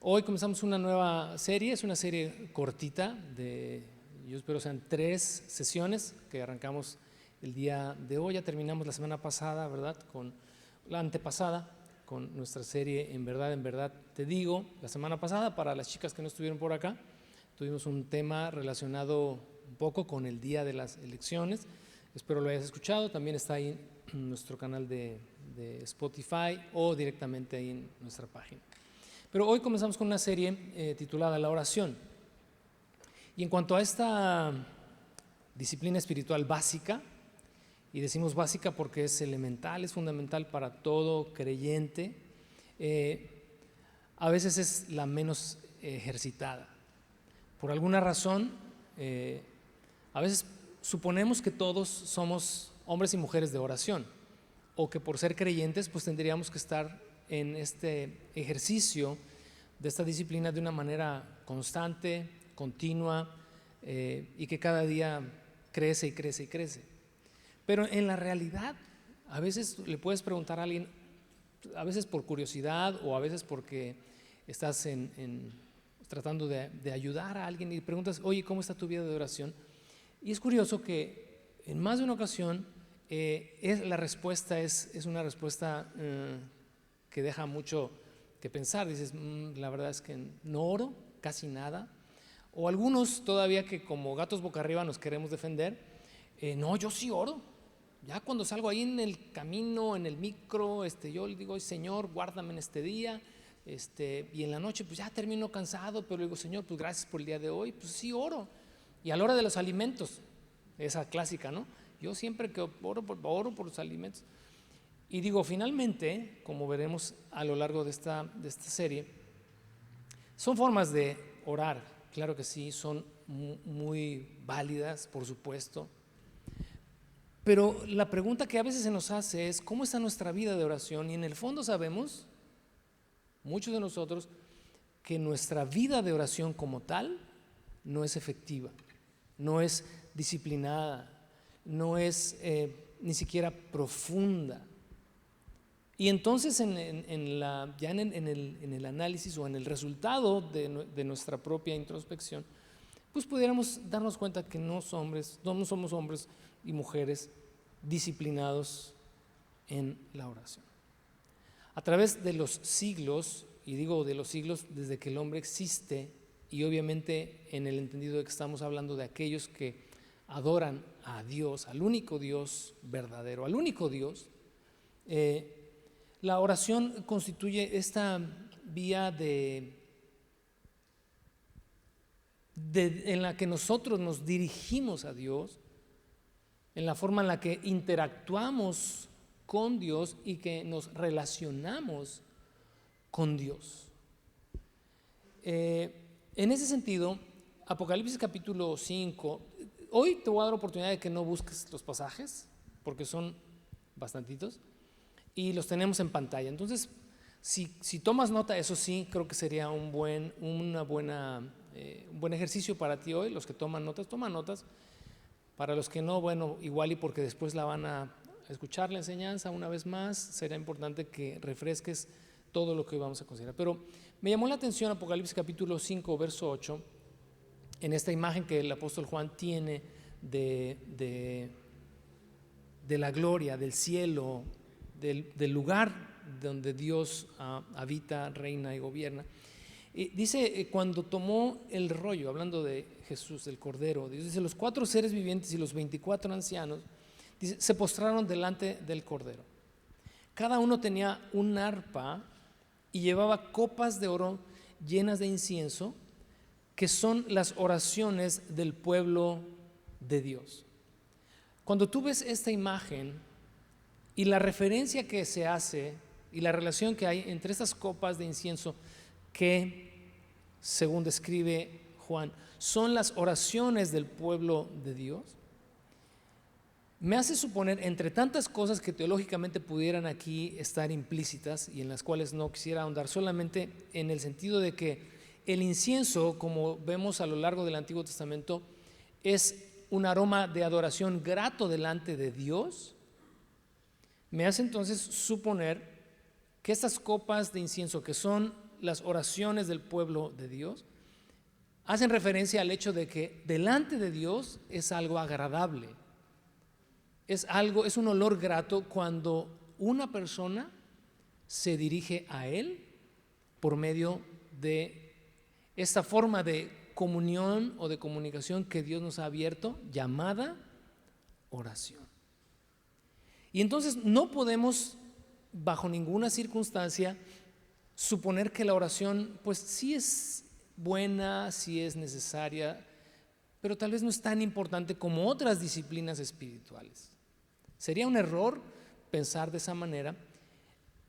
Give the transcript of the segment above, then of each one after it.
Hoy comenzamos una nueva serie, es una serie cortita, yo espero sean 3 sesiones que arrancamos el día de hoy. Ya terminamos la semana pasada, ¿verdad? Con la antepasada, con nuestra serie En verdad te digo. La semana pasada, para las chicas que no estuvieron por acá, tuvimos un tema relacionado un poco con el día de las elecciones. Espero lo hayas escuchado, también está ahí en nuestro canal de Spotify o directamente ahí en nuestra página. Pero hoy comenzamos con una serie titulada La oración. Y en cuanto a esta disciplina espiritual básica, y decimos básica porque es elemental, es fundamental para todo creyente, a veces es la menos ejercitada. Por alguna razón, a veces suponemos que todos somos hombres y mujeres de oración, o que por ser creyentes pues tendríamos que estar en este ejercicio de esta disciplina de una manera constante, continua, y que cada día crece y crece y crece. Pero en la realidad, a veces le puedes preguntar a alguien, a veces por curiosidad o a veces porque estás tratando de ayudar a alguien y preguntas, oye, ¿cómo está tu vida de oración? Y es curioso que en más de una ocasión la respuesta es una respuesta que deja mucho que pensar. Dices, la verdad es que no oro, casi nada. O algunos todavía que como gatos boca arriba nos queremos defender, no, yo sí oro. Ya cuando salgo ahí en el camino, en el micro, yo le digo, Señor, guárdame en este día, y en la noche pues ya termino cansado, pero le digo, Señor, pues gracias por el día de hoy, pues sí oro. Y a la hora de los alimentos, esa clásica, ¿no? Yo siempre que oro por los alimentos. Y digo, finalmente, como veremos a lo largo de esta serie, son formas de orar, claro que sí, son muy válidas, por supuesto. Pero la pregunta que a veces se nos hace es, ¿cómo está nuestra vida de oración? Y en el fondo sabemos, muchos de nosotros, que nuestra vida de oración como tal no es efectiva, no es disciplinada, no es ni siquiera profunda. Y entonces ya en el análisis o en el resultado de nuestra propia introspección, pues pudiéramos darnos cuenta que no somos hombres y mujeres disciplinados en la oración. A través de los siglos, y digo de los siglos desde que el hombre existe, y obviamente en el entendido de que estamos hablando de aquellos que adoran a Dios, al único Dios verdadero, al único Dios, la oración constituye esta vía en la que nosotros nos dirigimos a Dios, en la forma en la que interactuamos con Dios y que nos relacionamos con Dios. En ese sentido, Apocalipsis capítulo 5, hoy te voy a dar oportunidad de que no busques los pasajes, porque son bastantitos, y los tenemos en pantalla. Entonces, si tomas nota, eso sí, creo que sería un buen ejercicio para ti hoy. Los que toman notas. Para los que no, bueno, igual y porque después la van a escuchar la enseñanza una vez más, será importante que refresques todo lo que hoy vamos a considerar. Pero me llamó la atención Apocalipsis capítulo 5, verso 8, en esta imagen que el apóstol Juan tiene de la gloria, del cielo, del lugar donde Dios habita, reina y gobierna. Dice, cuando tomó el rollo, hablando de Jesús, del Cordero, dice, los 4 seres vivientes y los 24 ancianos, dice, se postraron delante del Cordero. Cada uno tenía un arpa y llevaba copas de oro llenas de incienso, que son las oraciones del pueblo de Dios. Cuando tú ves esta imagen y la referencia que se hace y la relación que hay entre estas copas de incienso, que, según describe Juan, son las oraciones del pueblo de Dios, me hace suponer, entre tantas cosas que teológicamente pudieran aquí estar implícitas y en las cuales no quisiera ahondar, solamente en el sentido de que el incienso, como vemos a lo largo del Antiguo Testamento, es un aroma de adoración grato delante de Dios. Me hace entonces suponer que estas copas de incienso, que son las oraciones del pueblo de Dios hacen referencia al hecho de que delante de Dios es algo agradable, es un olor grato cuando una persona se dirige a Él por medio de esta forma de comunión o de comunicación que Dios nos ha abierto, llamada oración. Y entonces no podemos bajo ninguna circunstancia suponer que la oración pues sí es buena, sí es necesaria, pero tal vez no es tan importante como otras disciplinas espirituales. Sería un error pensar de esa manera,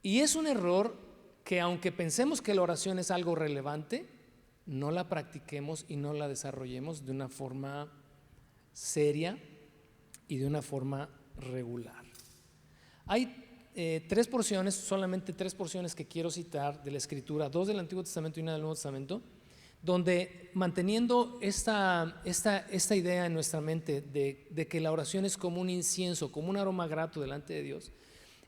y es un error que aunque pensemos que la oración es algo relevante, no la practiquemos y no la desarrollemos de una forma seria y de una forma regular. Hay solamente tres porciones que quiero citar de la Escritura, dos del Antiguo Testamento y una del Nuevo Testamento, donde manteniendo esta idea en nuestra mente de que la oración es como un incienso, como un aroma grato delante de Dios.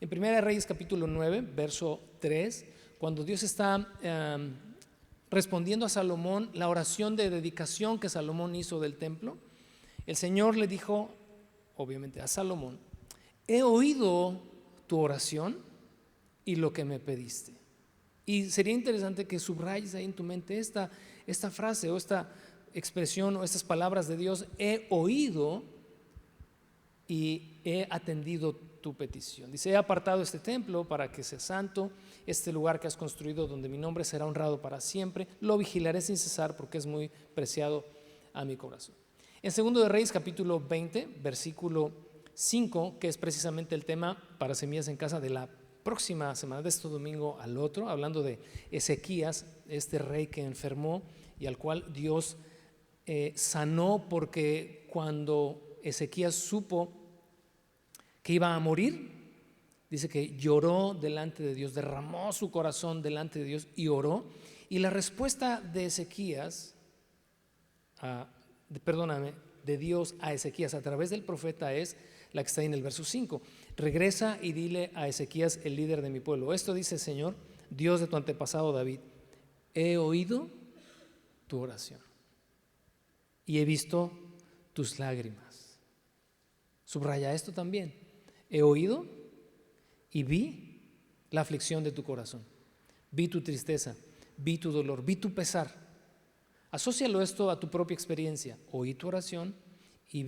En 1 Reyes capítulo 9, verso 3, cuando Dios está respondiendo a Salomón la oración de dedicación que Salomón hizo del templo, el Señor le dijo, obviamente a Salomón: he oído tu oración y lo que me pediste. Y sería interesante que subrayes ahí en tu mente esta frase o esta expresión o estas palabras de Dios: he oído y he atendido tu petición. Dice: he apartado este templo para que sea santo, este lugar que has construido donde mi nombre será honrado para siempre, lo vigilaré sin cesar porque es muy preciado a mi corazón. En 2 de Reyes capítulo 20, versículo 5, que es precisamente el tema para Semillas en Casa de la próxima semana, de este domingo al otro, hablando de Ezequías, este rey que enfermó y al cual Dios sanó, porque cuando Ezequías supo que iba a morir, dice que lloró delante de Dios, derramó su corazón delante de Dios y oró. Y la respuesta de Ezequías, de Dios a Ezequías a través del profeta es la que está ahí en el verso 5. Regresa y dile a Ezequías, el líder de mi pueblo: esto dice el Señor, Dios de tu antepasado David: he oído tu oración y he visto tus lágrimas. Subraya esto también: he oído y vi la aflicción de tu corazón, vi tu tristeza, vi tu dolor, vi tu pesar. Asócialo esto a tu propia experiencia: oí tu oración y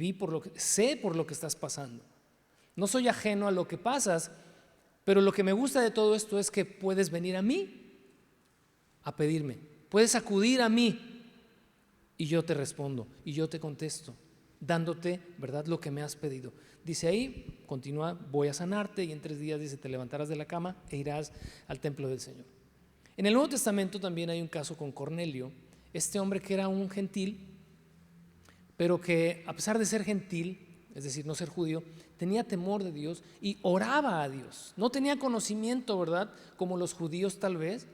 sé por lo que estás pasando. No soy ajeno a lo que pasas, pero lo que me gusta de todo esto es que puedes venir a mí a pedirme, puedes acudir a mí y yo te respondo y yo te contesto, dándote, ¿verdad?, lo que me has pedido. Dice ahí, continúa: voy a sanarte, y en 3 días, dice, te levantarás de la cama e irás al templo del Señor. En el Nuevo Testamento también hay un caso con Cornelio, este hombre que era un gentil, pero que a pesar de ser gentil, es decir, no ser judío, tenía temor de Dios y oraba a Dios. No tenía conocimiento, ¿verdad?, como los judíos tal vez,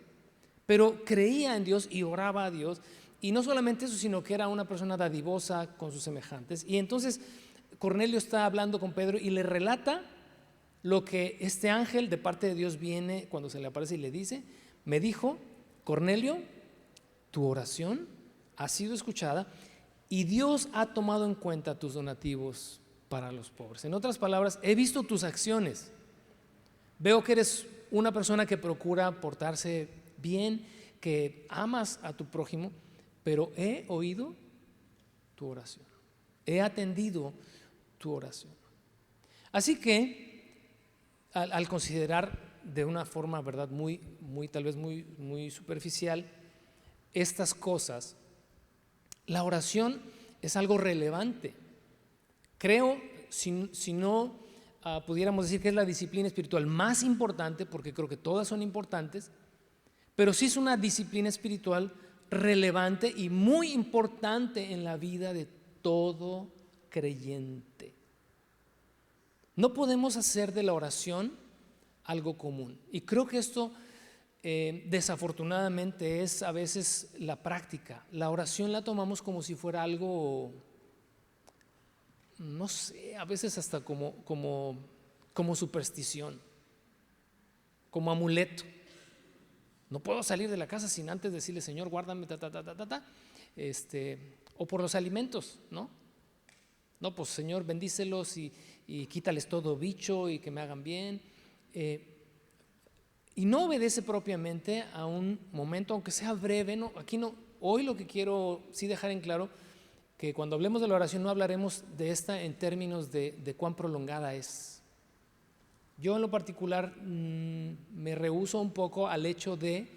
pero creía en Dios y oraba a Dios. Y no solamente eso, sino que era una persona dadivosa con sus semejantes. Y entonces Cornelio está hablando con Pedro y le relata lo que este ángel de parte de Dios viene cuando se le aparece y le dice: me dijo, Cornelio, tu oración ha sido escuchada y Dios ha tomado en cuenta tus donativos para los pobres. En otras palabras, he visto tus acciones, veo que eres una persona que procura portarse bien, que amas a tu prójimo, pero he oído tu oración, he atendido tu oración. Así que al considerar de una forma, ¿verdad?, tal vez muy superficial estas cosas, la oración es algo relevante. Creo, si no pudiéramos decir que es la disciplina espiritual más importante, porque creo que todas son importantes, pero sí es una disciplina espiritual relevante y muy importante en la vida de todo creyente. No podemos hacer de la oración algo común, y creo que esto desafortunadamente es a veces la práctica. La oración la tomamos como si fuera algo, no sé, a veces hasta como superstición, como amuleto. No puedo salir de la casa sin antes decirle, Señor, guárdame, o por los alimentos, ¿no? No, pues Señor, bendícelos y quítales todo bicho y que me hagan bien. Y no obedece propiamente a un momento, aunque sea breve, ¿no? Aquí no, hoy lo que quiero sí dejar en claro, que cuando hablemos de la oración no hablaremos de esta en términos de cuán prolongada es. Yo en lo particular me rehúso un poco al hecho de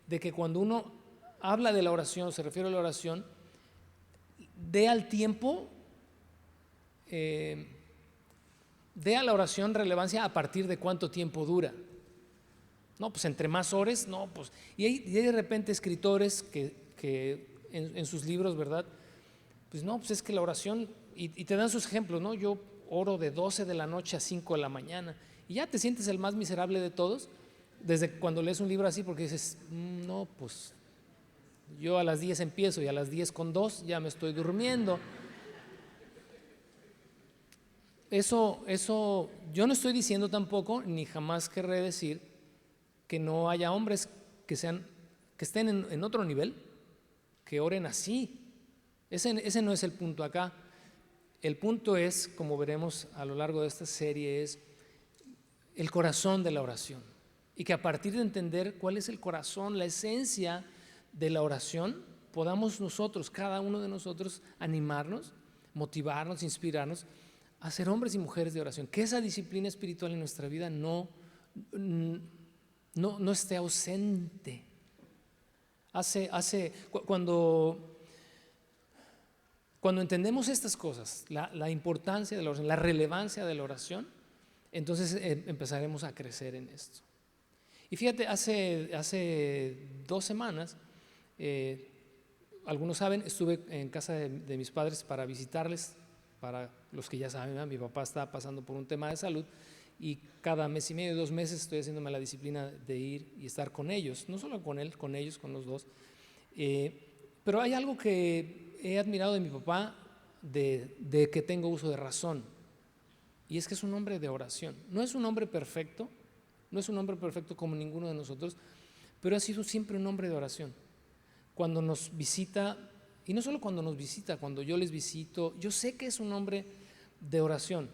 que cuando uno habla de la oración, se refiere a la oración, dé al tiempo, dé a la oración relevancia a partir de cuánto tiempo dura. No, pues entre más ores, no, pues. Y hay de repente escritores que en sus libros, ¿verdad? Pues no, pues es que la oración, y te dan sus ejemplos, ¿no? Yo oro de 12 de la noche a 5 de la mañana, y ya te sientes el más miserable de todos, desde cuando lees un libro así, porque dices, no, pues yo a las 10 empiezo y a las 10:02 ya me estoy durmiendo. Eso, yo no estoy diciendo tampoco, ni jamás querré decir que no haya hombres que estén en otro nivel, que oren así. Ese no es el punto acá. El punto es, como veremos a lo largo de esta serie, es el corazón de la oración. Y que a partir de entender cuál es el corazón, la esencia de la oración, podamos nosotros, cada uno de nosotros, animarnos, motivarnos, inspirarnos a ser hombres y mujeres de oración. Que esa disciplina espiritual en nuestra vida no esté ausente. Cuando entendemos estas cosas, la importancia de la oración, la relevancia de la oración, entonces empezaremos a crecer en esto. Y fíjate, hace 2 semanas, algunos saben, estuve en casa de mis padres para visitarles. Para los que ya saben, mi papá está pasando por un tema de salud, y cada mes y medio, 2 meses estoy haciéndome la disciplina de ir y estar con ellos, no solo con él, con ellos, con los dos. Pero hay algo que he admirado de mi papá, de que tengo uso de razón, y es que es un hombre de oración. No es un hombre perfecto, no es un hombre perfecto como ninguno de nosotros, pero ha sido siempre un hombre de oración. Cuando nos visita, y no solo cuando nos visita, cuando yo les visito, yo sé que es un hombre de oración.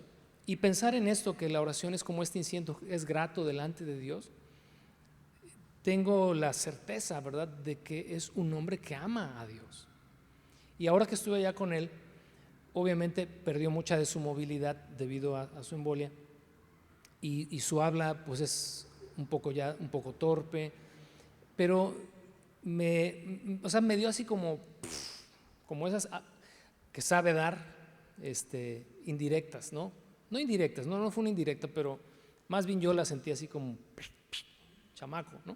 Y pensar en esto, que la oración es como este incienso, es grato delante de Dios, tengo la certeza, ¿verdad?, de que es un hombre que ama a Dios. Y ahora que estuve allá con él, obviamente perdió mucha de su movilidad debido a su embolia, y su habla pues es un poco torpe, pero me dio así como esas que sabe dar indirectas, ¿no? No indirectas, no fue una indirecta, pero más bien yo la sentí así como chamaco, ¿no?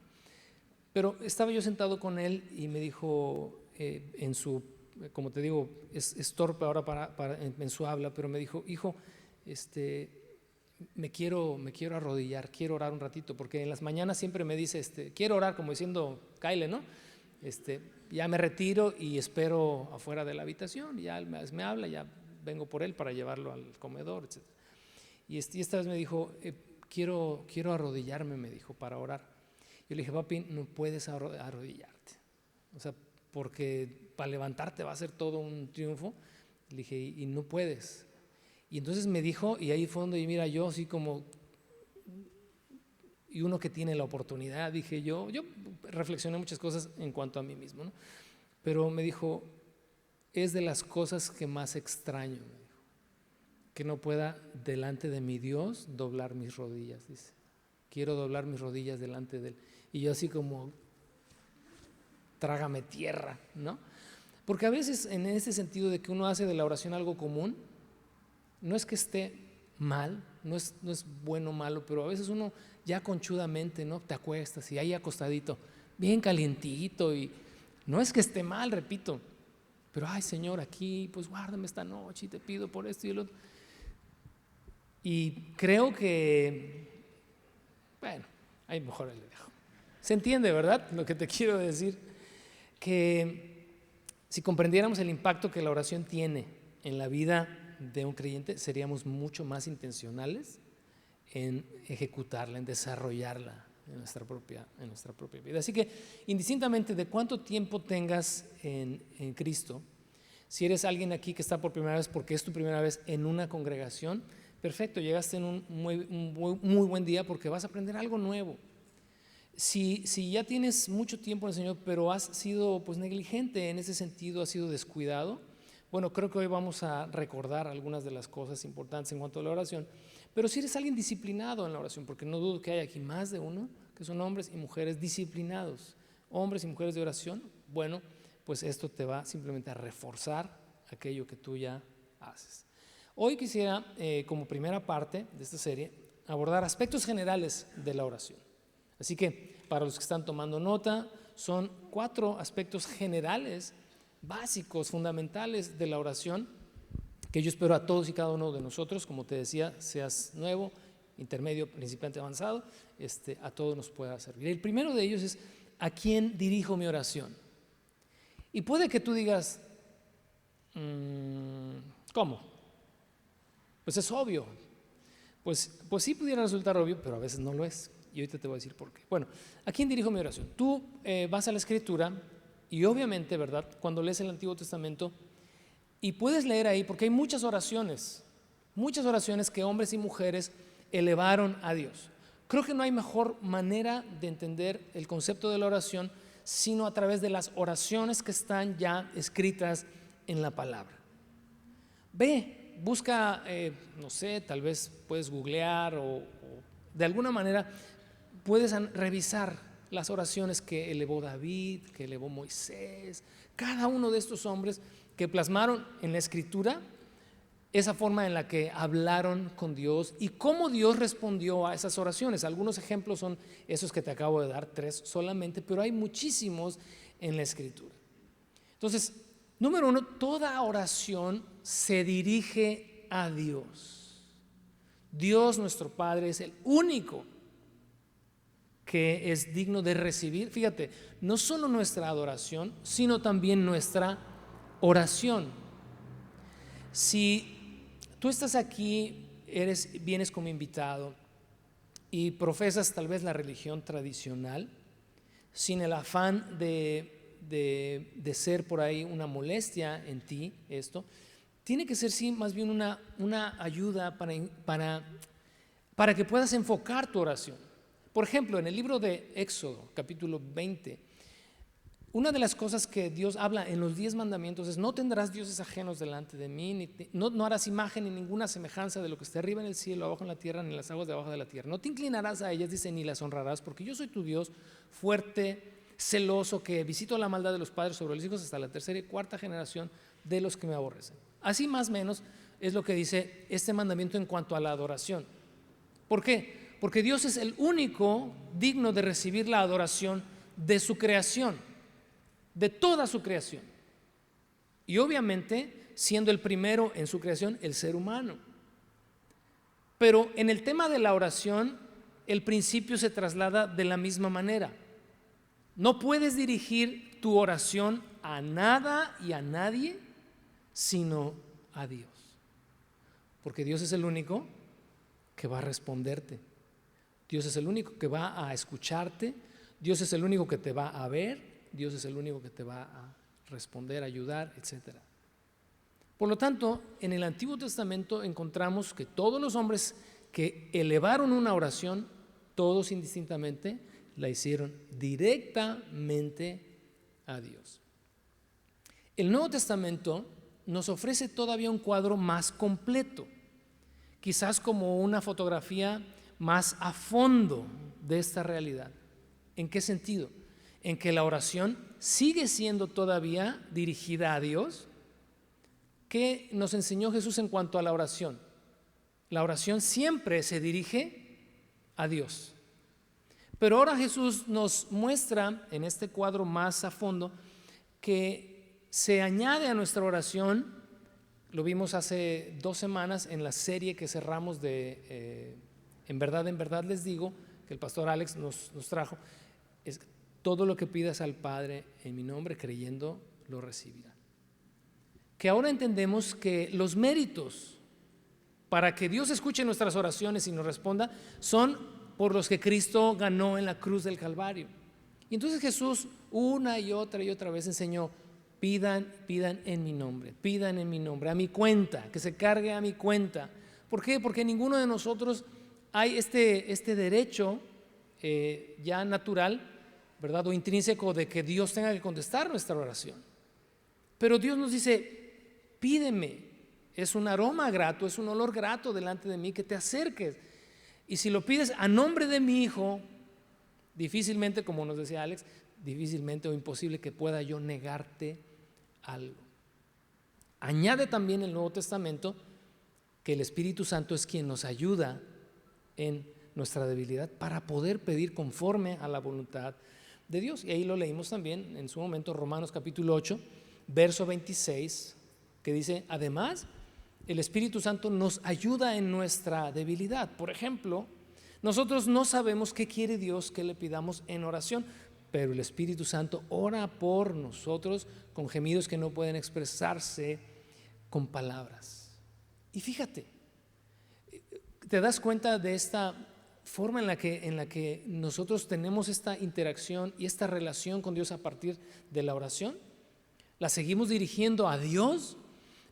Pero estaba yo sentado con él y me dijo, como te digo, es torpe ahora en su habla, pero me dijo, hijo, me quiero arrodillar, quiero orar un ratito, porque en las mañanas siempre me dice, quiero orar, como diciendo, Kyle, ¿no? Ya me retiro y espero afuera de la habitación, y ya me habla, ya vengo por él para llevarlo al comedor, etc. Y esta vez me dijo, quiero arrodillarme, me dijo, para orar. Yo le dije, papi, no puedes arrodillarte, o sea, porque para levantarte va a ser todo un triunfo. Le dije, y no puedes. Y entonces me dijo, y ahí fue donde, mira, yo así como, y uno que tiene la oportunidad, dije yo reflexioné muchas cosas en cuanto a mí mismo, ¿no? Pero me dijo, es de las cosas que más extraño, me dijo, que no pueda delante de mi Dios doblar mis rodillas, dice. Quiero doblar mis rodillas delante de Él. Y yo así como, trágame tierra, ¿no? Porque a veces en ese sentido de que uno hace de la oración algo común, no es que esté mal, no es bueno o malo, pero a veces uno ya conchudamente, ¿no?, te acuestas y ahí acostadito, bien calientito, y no es que esté mal, repito, pero ay, Señor, aquí pues guárdame esta noche y te pido por esto y el otro. Y creo que, bueno, ahí mejor le dejo. ¿Se entiende, verdad? Lo que te quiero decir, que si comprendiéramos el impacto que la oración tiene en la vida de un creyente, seríamos mucho más intencionales en ejecutarla, en desarrollarla, en nuestra propia vida. Así que indistintamente de cuánto tiempo tengas en Cristo, si eres alguien aquí que está por primera vez porque es tu primera vez en una congregación, perfecto, llegaste en un muy buen día porque vas a aprender algo nuevo. Si ya tienes mucho tiempo en el Señor, pero has sido pues negligente en ese sentido, has sido descuidado, bueno, creo que hoy vamos a recordar algunas de las cosas importantes en cuanto a la oración. Pero si eres alguien disciplinado en la oración, porque no dudo que hay aquí más de uno, que son hombres y mujeres disciplinados, hombres y mujeres de oración, bueno, pues esto te va simplemente a reforzar aquello que tú ya haces. Hoy quisiera, como primera parte de esta serie, abordar aspectos generales de la oración. Así que, para los que están tomando nota, son 4 aspectos generales, básicos, fundamentales de la oración, que yo espero a todos y cada uno de nosotros, como te decía, seas nuevo, intermedio, principiante, avanzado, a todos nos pueda servir. El primero de ellos es: ¿a quién dirijo mi oración? Y puede que tú digas, ¿cómo? Pues es obvio. Pues sí pudiera resultar obvio, pero a veces no lo es. Y ahorita te voy a decir por qué. Bueno, ¿a quién dirijo mi oración? Tú vas a la Escritura y obviamente, ¿verdad? Cuando lees el Antiguo Testamento y puedes leer ahí, porque hay muchas oraciones que hombres y mujeres elevaron a Dios. Creo que no hay mejor manera de entender el concepto de la oración sino a través de las oraciones que están ya escritas en la palabra. Ve, busca, no sé, tal vez puedes googlear o de alguna manera puedes revisar las oraciones que elevó David, que elevó Moisés, cada uno de estos hombres que plasmaron en la Escritura esa forma en la que hablaron con Dios y cómo Dios respondió a esas oraciones. Algunos ejemplos son esos que te acabo de dar, 3 solamente, pero hay muchísimos en la Escritura. Entonces, número 1, toda oración se dirige a Dios. Dios nuestro Padre es el único que es digno de recibir, fíjate, no solo nuestra adoración, sino también nuestra oración. Si tú estás aquí, vienes como invitado y profesas tal vez la religión tradicional, sin el afán de ser por ahí una molestia en ti, esto tiene que ser sí más bien una ayuda para que puedas enfocar tu oración. Por ejemplo, en el libro de Éxodo, capítulo 20, una de las cosas que Dios habla en los 10 mandamientos es: no tendrás dioses ajenos delante de mí, no harás imagen ni ninguna semejanza de lo que esté arriba en el cielo, abajo en la tierra, ni en las aguas de abajo de la tierra. No te inclinarás a ellas, dice, ni las honrarás, porque yo soy tu Dios fuerte, celoso, que visito la maldad de los padres sobre los hijos hasta la 3ª y 4ª generación de los que me aborrecen. Así más o menos es lo que dice este mandamiento en cuanto a la adoración. ¿Por qué? Porque Dios es el único digno de recibir la adoración de su creación, de toda su creación. Y obviamente siendo el primero en su creación el ser humano. Pero en el tema de la oración, el principio se traslada de la misma manera. No puedes dirigir tu oración a nada y a nadie sino a Dios, porque Dios es el único que va a responderte. Dios es el único que va a escucharte. Dios es el único que te va a ver. Dios es el único que te va a responder, ayudar, etc. Por lo tanto, en el Antiguo Testamento encontramos que todos los hombres que elevaron una oración, todos indistintamente, la hicieron directamente a Dios. El Nuevo Testamento nos ofrece todavía un cuadro más completo, quizás como una fotografía más a fondo de esta realidad. ¿En qué sentido? En que la oración sigue siendo todavía dirigida a Dios. ¿Qué nos enseñó Jesús en cuanto a la oración? La oración siempre se dirige a Dios. Pero ahora Jesús nos muestra en este cuadro más a fondo que se añade a nuestra oración, lo vimos hace 2 semanas en la serie que cerramos de en verdad les digo, que el pastor Alex nos trajo, es todo lo que pidas al Padre en mi nombre, creyendo, lo recibirá. Que ahora entendemos que los méritos para que Dios escuche nuestras oraciones y nos responda son por los que Cristo ganó en la cruz del Calvario. Y entonces Jesús una y otra vez enseñó: pidan en mi nombre, pidan en mi nombre, a mi cuenta, que se cargue a mi cuenta. ¿Por qué? Porque ninguno de nosotros hay este derecho ya natural, ¿verdad?, o intrínseco, de que Dios tenga que contestar nuestra oración. Pero Dios nos dice: pídeme. Es un aroma grato, es un olor grato delante de mí que te acerques. Y si lo pides a nombre de mi Hijo, difícilmente, como nos decía Alex, difícilmente o imposible que pueda yo negarte algo. Añade también el Nuevo Testamento que el Espíritu Santo es quien nos ayuda en nuestra debilidad para poder pedir conforme a la voluntad de Dios. Y ahí lo leímos también en su momento, Romanos capítulo 8, verso 26, que dice: además, el Espíritu Santo nos ayuda en nuestra debilidad. Por ejemplo, nosotros no sabemos qué quiere Dios que le pidamos en oración, pero el Espíritu Santo ora por nosotros con gemidos que no pueden expresarse con palabras. Y fíjate, ¿te das cuenta de esta forma en la que nosotros tenemos esta interacción y esta relación con Dios a partir de la oración? La seguimos dirigiendo a Dios,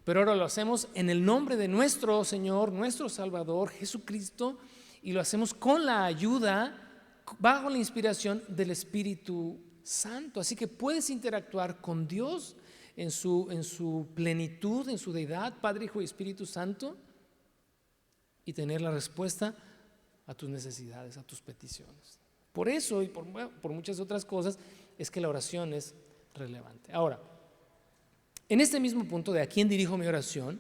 pero ahora lo hacemos en el nombre de nuestro Señor, nuestro Salvador, Jesucristo, y lo hacemos con la ayuda, bajo la inspiración del Espíritu Santo. Así que puedes interactuar con Dios en su plenitud, en su deidad, Padre, Hijo y Espíritu Santo, y tener la respuesta a tus necesidades, a tus peticiones. Por eso y por muchas otras cosas es que la oración es relevante. Ahora, en este mismo punto de a quién dirijo mi oración,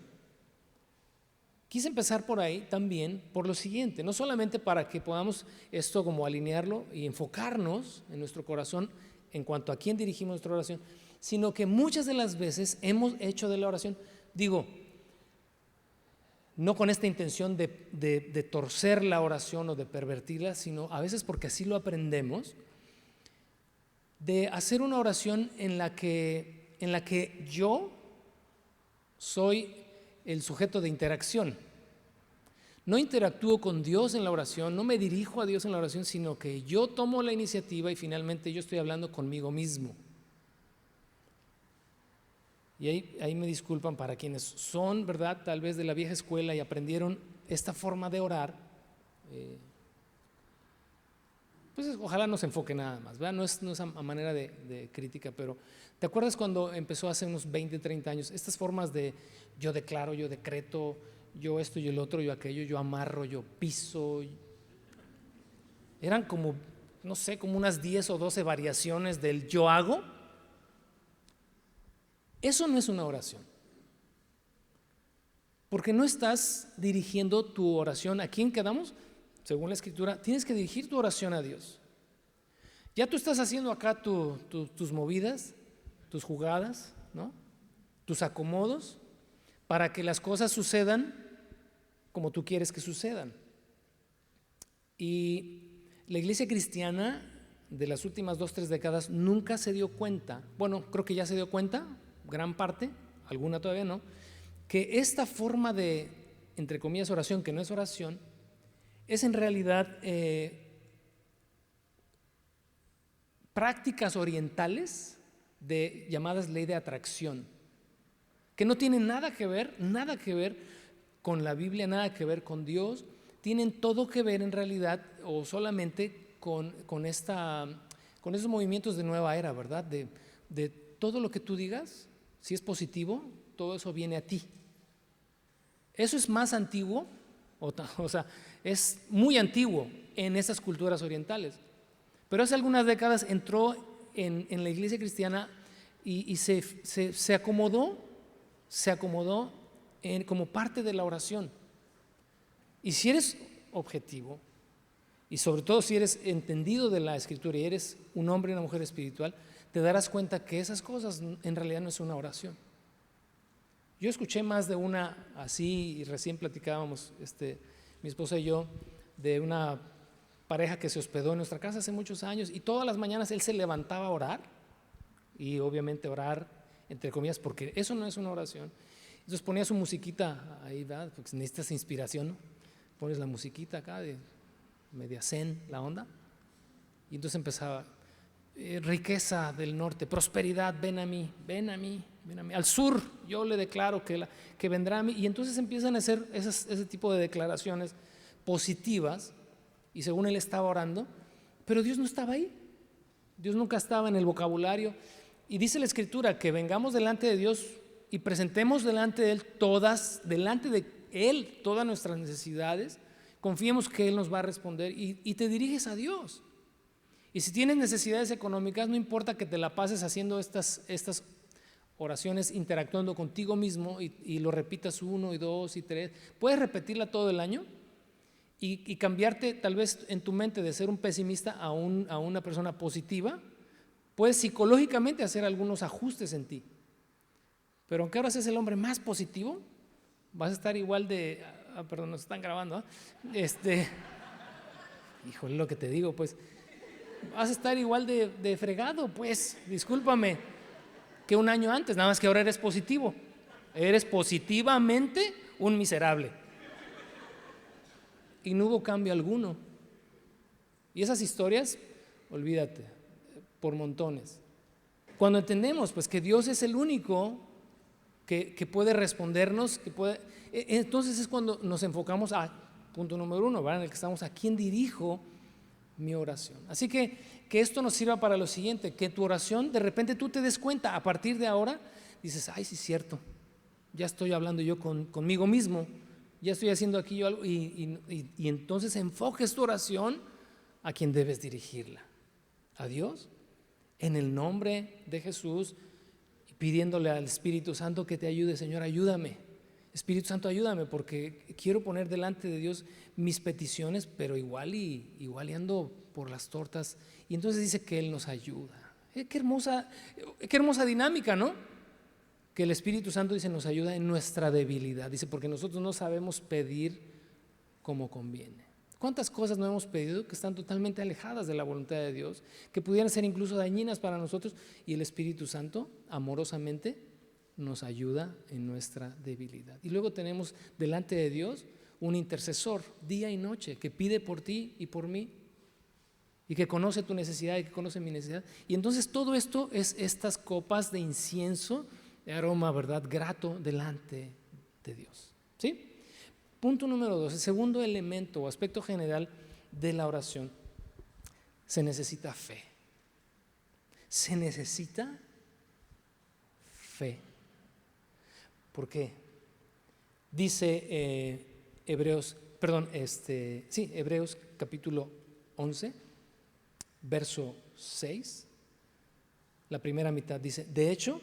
quise empezar por ahí también por lo siguiente: no solamente para que podamos esto como alinearlo y enfocarnos en nuestro corazón en cuanto a quién dirigimos nuestra oración, sino que muchas de las veces hemos hecho de la oración, digo, no con esta intención de torcer la oración o de pervertirla, sino a veces porque así lo aprendemos, de hacer una oración en la que yo soy el sujeto de interacción. No interactúo con Dios en la oración, no me dirijo a Dios en la oración, sino que yo tomo la iniciativa y finalmente yo estoy hablando conmigo mismo. Y ahí me disculpan para quienes son, ¿verdad?, tal vez de la vieja escuela y aprendieron esta forma de orar. Pues ojalá no se enfoque nada más, ¿verdad? No es a manera de crítica, pero ¿te acuerdas cuando empezó hace unos 20, 30 años estas formas de yo declaro, yo decreto, yo esto y el otro, yo aquello, yo amarro, yo piso? Eran como, no sé, como unas 10 o 12 variaciones del yo hago. Eso no es una oración, porque no estás dirigiendo tu oración. ¿A quién quedamos? Según la Escritura, tienes que dirigir tu oración a Dios. Ya tú estás haciendo acá tus movidas, tus jugadas, ¿no?, tus acomodos para que las cosas sucedan como tú quieres que sucedan. Y la iglesia cristiana de las últimas 2, 3 décadas nunca se dio cuenta, bueno, creo que ya se dio cuenta, gran parte, alguna todavía no, que esta forma de, entre comillas, oración, que no es oración, es en realidad prácticas orientales de llamadas ley de atracción, que no tienen nada que ver con la Biblia, nada que ver con Dios, tienen todo que ver en realidad o solamente con esos movimientos de nueva era, ¿verdad? De todo lo que tú digas, si es positivo, todo eso viene a ti. Eso es más antiguo, o sea, es muy antiguo en esas culturas orientales. Pero hace algunas décadas entró en la iglesia cristiana y se acomodó como parte de la oración. Y si eres objetivo, y sobre todo si eres entendido de la Escritura y eres un hombre y una mujer espiritual, te darás cuenta que esas cosas en realidad no es una oración. Yo escuché más de una así, y recién platicábamos mi esposa y yo de una pareja que se hospedó en nuestra casa hace muchos años, y todas las mañanas él se levantaba a orar, y obviamente orar entre comillas porque eso no es una oración. Entonces ponía su musiquita ahí, ¿verdad?, porque necesitas inspiración, ¿no? Pones la musiquita acá media zen la onda. Y entonces empezaba, riqueza del norte, prosperidad, ven a mí, ven a mí, ven a mí. Al sur yo le declaro que vendrá a mí. Y entonces empiezan a hacer ese tipo de declaraciones positivas, y según él estaba orando, pero Dios no estaba ahí. Dios nunca estaba en el vocabulario. Y dice la Escritura que vengamos delante de Dios y presentemos delante de Él todas nuestras necesidades. Confiemos que Él nos va a responder y te diriges a Dios. Y si tienes necesidades económicas, no importa que te la pases haciendo estas oraciones, interactuando contigo mismo y lo repitas 1 y 2 y 3. Puedes repetirla todo el año y cambiarte tal vez en tu mente de ser un pesimista a una persona positiva. Puedes psicológicamente hacer algunos ajustes en ti. Pero aunque ahora seas el hombre más positivo, vas a estar igual de... perdón, nos están grabando. Híjole, lo que te digo, pues. Vas a estar igual de fregado, pues, discúlpame, que un año antes, nada más que ahora eres positivo. Eres positivamente un miserable. Y no hubo cambio alguno. Y esas historias, olvídate, por montones. Cuando entendemos pues que Dios es el único que puede respondernos, entonces es cuando nos enfocamos a punto número 1, ¿verdad? En el que estamos, ¿a quién dirijo mi oración? Así que esto nos sirva para lo siguiente, que tu oración de repente tú te des cuenta, a partir de ahora dices, ay, sí es cierto, ya estoy hablando yo conmigo mismo, ya estoy haciendo aquí yo algo, y entonces enfoques tu oración a quien debes dirigirla, a Dios, en el nombre de Jesús, pidiéndole al Espíritu Santo que te ayude. Señor, ayúdame, Espíritu Santo, ayúdame, porque quiero poner delante de Dios mis peticiones, pero igual ando por las tortas. Y entonces dice que Él nos ayuda. Qué hermosa dinámica, ¿no? Que el Espíritu Santo dice nos ayuda en nuestra debilidad. Dice, porque nosotros no sabemos pedir como conviene. ¿Cuántas cosas no hemos pedido que están totalmente alejadas de la voluntad de Dios, que pudieran ser incluso dañinas para nosotros? Y el Espíritu Santo amorosamente nos ayuda en nuestra debilidad. Y luego tenemos delante de Dios un intercesor día y noche que pide por ti y por mí, y que conoce tu necesidad y que conoce mi necesidad. Y entonces todo esto es estas copas de incienso, de aroma, ¿verdad?, grato delante de Dios. ¿Sí? Punto número 2, el segundo elemento o aspecto general de la oración: se necesita fe. Se necesita fe. ¿Por qué? Dice Hebreos capítulo 11, verso 6, la primera mitad dice: de hecho,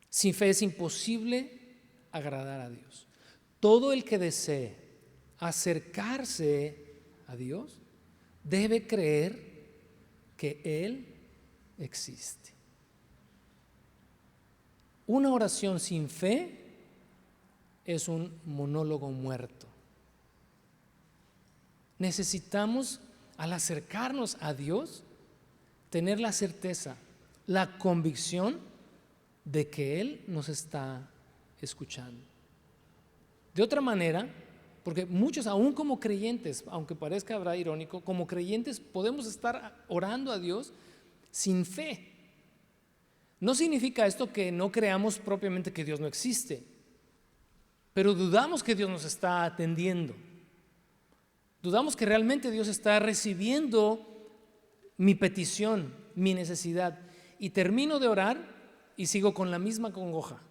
sin fe es imposible agradar a Dios. Todo el que desee acercarse a Dios debe creer que Él existe. Una oración sin fe es un monólogo muerto. Necesitamos, al acercarnos a Dios, tener la certeza, la convicción de que Él nos está escuchando. De otra manera, porque muchos, aún como creyentes, aunque parezca verdad irónico, como creyentes podemos estar orando a Dios sin fe. No significa esto que no creamos propiamente que Dios no existe, pero dudamos que Dios nos está atendiendo. Dudamos que realmente Dios está recibiendo mi petición, mi necesidad, y termino de orar y sigo con la misma congoja,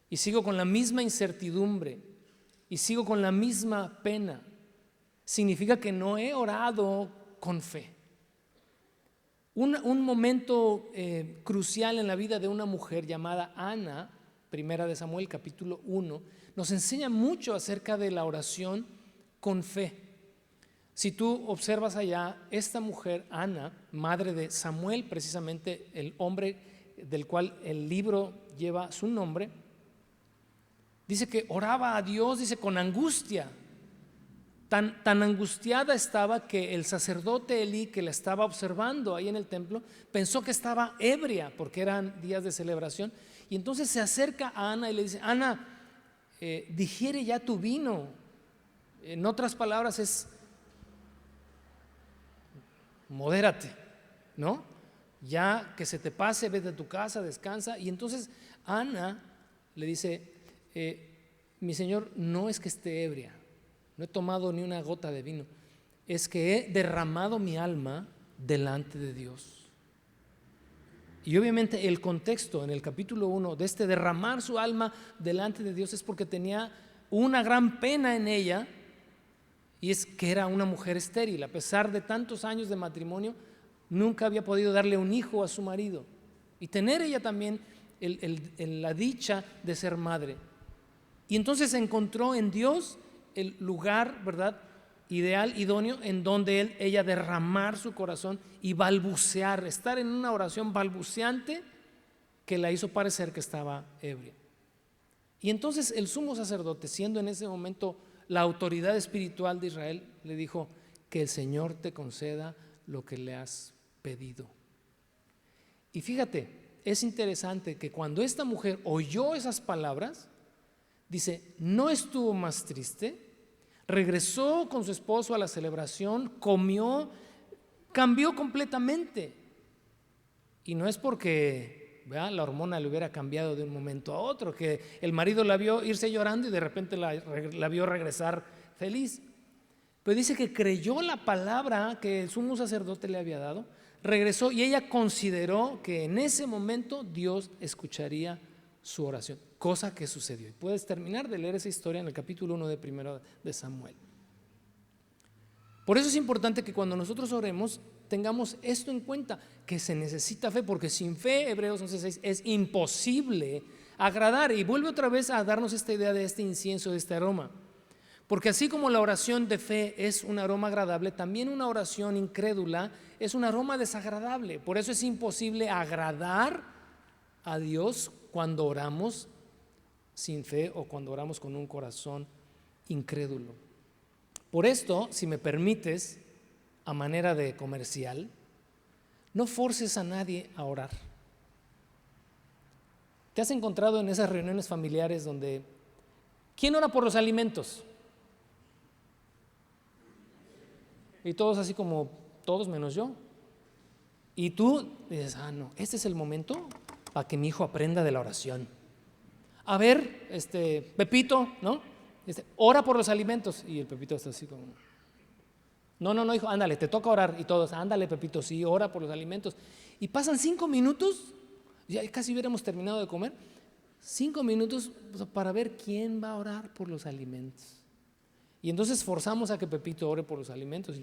y sigo con la misma incertidumbre, y sigo con la misma pena. Significa que no he orado con fe. Un momento crucial en la vida de una mujer llamada Ana, primera de Samuel capítulo 1, nos enseña mucho acerca de la oración con fe. Si tú observas allá, esta mujer, Ana, madre de Samuel, precisamente el hombre del cual el libro lleva su nombre, dice que oraba a Dios, dice, con angustia. Tan angustiada estaba que el sacerdote Elí, que la estaba observando ahí en el templo, pensó que estaba ebria porque eran días de celebración. Y entonces se acerca a Ana y le dice: Ana, digiere ya tu vino. En otras palabras es: modérate, ¿no? Ya que se te pase, vete a tu casa, descansa. Y entonces Ana le dice, mi señor, no es que esté ebria, no he tomado ni una gota de vino, es que he derramado mi alma delante de Dios. Y obviamente el contexto en el capítulo 1 de este derramar su alma delante de Dios es porque tenía una gran pena en ella, y es que era una mujer estéril. A pesar de tantos años de matrimonio, nunca había podido darle un hijo a su marido y tener ella también la dicha de ser madre. Y entonces encontró en Dios el lugar, ¿verdad?, ideal, idóneo, en donde ella derramar su corazón y balbucear, estar en una oración balbuceante que la hizo parecer que estaba ebria. Y entonces el sumo sacerdote, siendo en ese momento la autoridad espiritual de Israel, le dijo: que el Señor te conceda lo que le has pedido. Y fíjate, es interesante que cuando esta mujer oyó esas palabras, dice, no estuvo más triste, regresó con su esposo a la celebración, comió, cambió completamente. Y no es porque, ¿verdad?, la hormona le hubiera cambiado de un momento a otro, que el marido la vio irse llorando y de repente la vio regresar feliz. Pero dice que creyó la palabra que el sumo sacerdote le había dado, regresó y ella consideró que en ese momento Dios escucharía su oración, cosa que sucedió. Y puedes terminar de leer esa historia en el capítulo 1 de primero de Samuel. Por eso es importante que cuando nosotros oremos tengamos esto en cuenta, que se necesita fe, porque sin fe, Hebreos 11:6, es imposible agradar. Y vuelve otra vez a darnos esta idea de este incienso, de este aroma. Porque así como la oración de fe es un aroma agradable, también una oración incrédula es un aroma desagradable. Por eso es imposible agradar a Dios cuando oramos sin fe o cuando oramos con un corazón incrédulo. Por esto, si me permites, a manera de comercial, no forces a nadie a orar. ¿Te has encontrado en esas reuniones familiares donde ¿quién ora por los alimentos? Y todos así como, todos menos yo. Y tú dices, no, este es el momento para que mi hijo aprenda de la oración. A ver, Pepito, ¿no? Ora por los alimentos. Y el Pepito está así como, no, hijo, ándale, te toca orar. Y todos, ándale, Pepito, sí, ora por los alimentos. Y pasan 5 minutos, ya casi hubiéramos terminado de comer, 5 minutos para ver quién va a orar por los alimentos. Y entonces forzamos a que Pepito ore por los alimentos.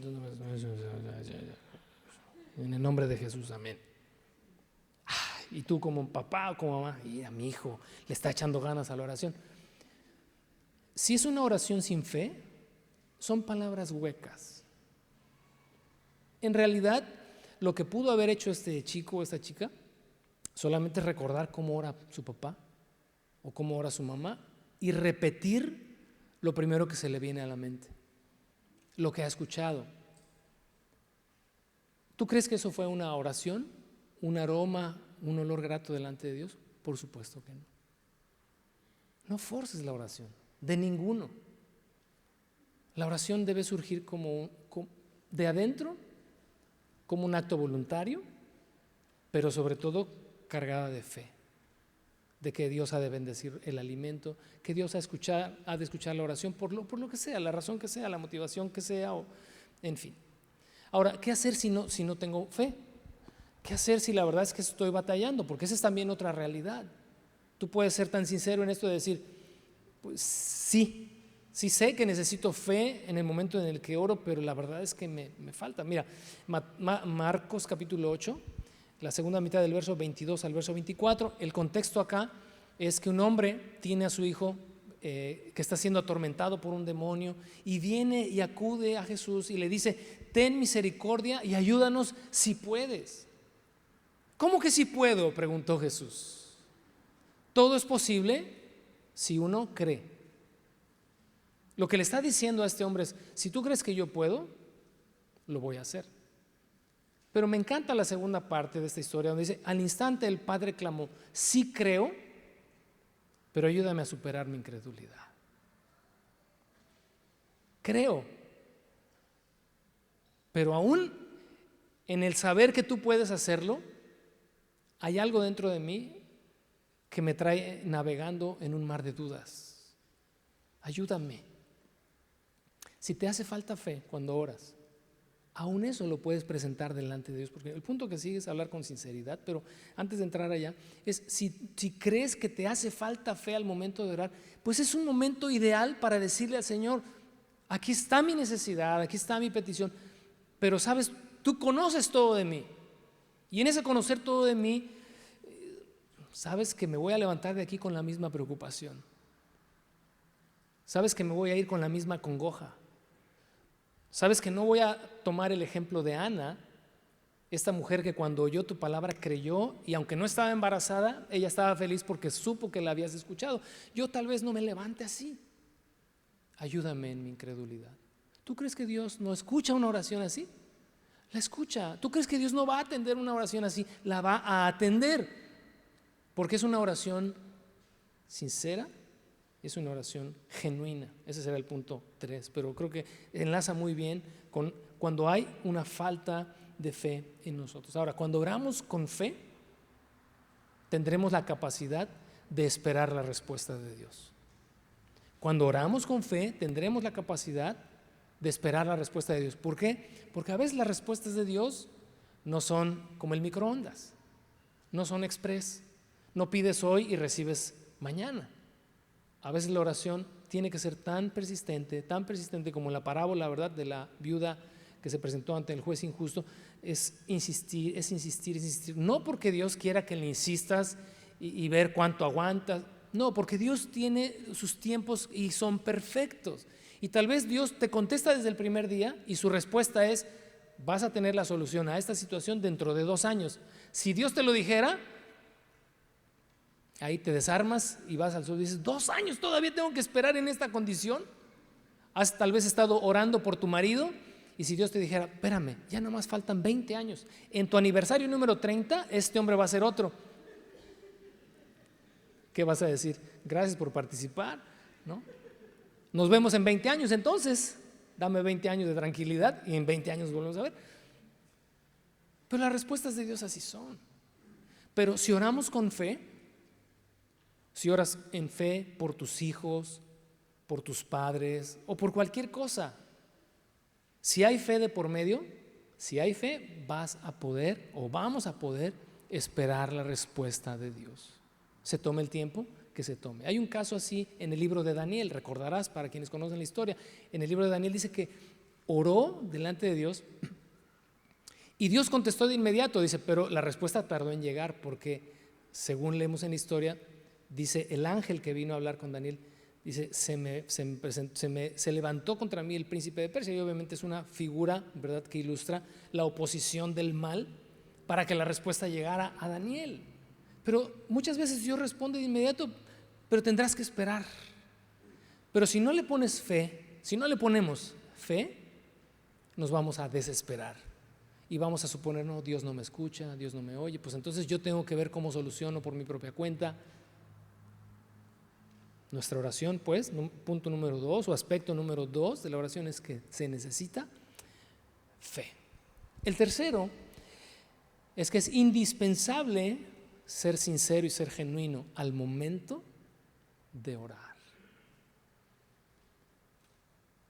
En el nombre de Jesús, amén. Y tú como papá o como mamá, a mi hijo le está echando ganas a la oración. Si es una oración sin fe, son palabras huecas. En realidad, lo que pudo haber hecho este chico o esta chica, solamente es recordar cómo ora su papá o cómo ora su mamá y repetir lo primero que se le viene a la mente, lo que ha escuchado. ¿Tú crees que eso fue una oración, un aroma, un olor grato delante de Dios? Por supuesto que no. No forces la oración, de ninguno. La oración debe surgir como de adentro, como un acto voluntario, pero sobre todo cargada de fe, de que Dios ha de bendecir el alimento, que Dios ha de escuchar la oración por lo que sea, la razón que sea, la motivación que sea, en fin. Ahora, ¿qué hacer si no tengo fe? ¿Qué hacer si la verdad es que estoy batallando? Porque esa es también otra realidad. Tú puedes ser tan sincero en esto de decir, pues sí sé que necesito fe en el momento en el que oro, pero la verdad es que me falta. Mira, Marcos capítulo 8, la segunda mitad del verso 22 al verso 24, el contexto acá es que un hombre tiene a su hijo que está siendo atormentado por un demonio y viene y acude a Jesús y le dice, ten misericordia y ayúdanos si puedes. ¿Cómo que si puedo?, preguntó Jesús. Todo es posible si uno cree. Lo que le está diciendo a este hombre es, si tú crees que yo puedo, lo voy a hacer. Pero me encanta la segunda parte de esta historia donde dice, al instante el padre clamó, sí creo, pero ayúdame a superar mi incredulidad. Creo, pero aún en el saber que tú puedes hacerlo, hay algo dentro de mí que me trae navegando en un mar de dudas. Ayúdame. Si te hace falta fe cuando oras, aún eso lo puedes presentar delante de Dios, porque el punto que sigue es hablar con sinceridad. Pero antes de entrar allá, es si crees que te hace falta fe al momento de orar, pues es un momento ideal para decirle al Señor: aquí está mi necesidad, aquí está mi petición, pero sabes, tú conoces todo de mí, y en ese conocer todo de mí, sabes que me voy a levantar de aquí con la misma preocupación, sabes que me voy a ir con la misma congoja. Sabes que no voy a tomar el ejemplo de Ana, esta mujer que cuando oyó tu palabra creyó, y aunque no estaba embarazada, ella estaba feliz porque supo que la habías escuchado. Yo tal vez no me levante así. Ayúdame en mi incredulidad. ¿Tú crees que Dios no escucha una oración así? La escucha. ¿Tú crees que Dios no va a atender una oración así? La va a atender, porque es una oración sincera. Es una oración genuina. Ese será el punto 3, pero creo que enlaza muy bien con cuando hay una falta de fe en nosotros. Ahora, cuando oramos con fe, tendremos la capacidad de esperar la respuesta de Dios. Cuando oramos con fe, tendremos la capacidad de esperar la respuesta de Dios. ¿Por qué? Porque a veces las respuestas de Dios no son como el microondas, no son express. No pides hoy y recibes mañana. A veces la oración tiene que ser tan persistente como la parábola, ¿verdad?, de la viuda que se presentó ante el juez injusto. Es insistir. No porque Dios quiera que le insistas y ver cuánto aguantas. No, porque Dios tiene sus tiempos y son perfectos. Y tal vez Dios te contesta desde el primer día y su respuesta es: vas a tener la solución a esta situación dentro de 2 años. Si Dios te lo dijera, ahí te desarmas y vas al sur y dices: 2 años todavía tengo que esperar en esta condición. Has tal vez estado orando por tu marido, y si Dios te dijera: espérame, ya nomás faltan 20 años, en tu aniversario número 30 este hombre va a ser otro. ¿Qué vas a decir? Gracias por participar, ¿no? Nos vemos en 20 años entonces, dame 20 años de tranquilidad y en 20 años volvemos a ver. Pero las respuestas de Dios así son. Pero si oramos con fe, si oras en fe por tus hijos, por tus padres o por cualquier cosa, si hay fe de por medio, si hay fe, vas a poder o vamos a poder esperar la respuesta de Dios. Se tome el tiempo que se tome. Hay un caso así en el libro de Daniel, recordarás para quienes conocen la historia. En el libro de Daniel dice que oró delante de Dios y Dios contestó de inmediato, dice, pero la respuesta tardó en llegar porque, según leemos en la historia, dice el ángel que vino a hablar con Daniel, dice, se levantó contra mí el príncipe de Persia, y obviamente es una figura, ¿verdad?, que ilustra la oposición del mal para que la respuesta llegara a Daniel. Pero muchas veces Dios responde de inmediato, pero tendrás que esperar. Pero si no le pones fe, si no le ponemos fe, nos vamos a desesperar y vamos a suponer: no, Dios no me escucha, Dios no me oye, pues entonces yo tengo que ver cómo soluciono por mi propia cuenta. Nuestra oración, pues, punto número 2 o aspecto número 2 de la oración es que se necesita fe. El tercero es que es indispensable ser sincero y ser genuino al momento de orar.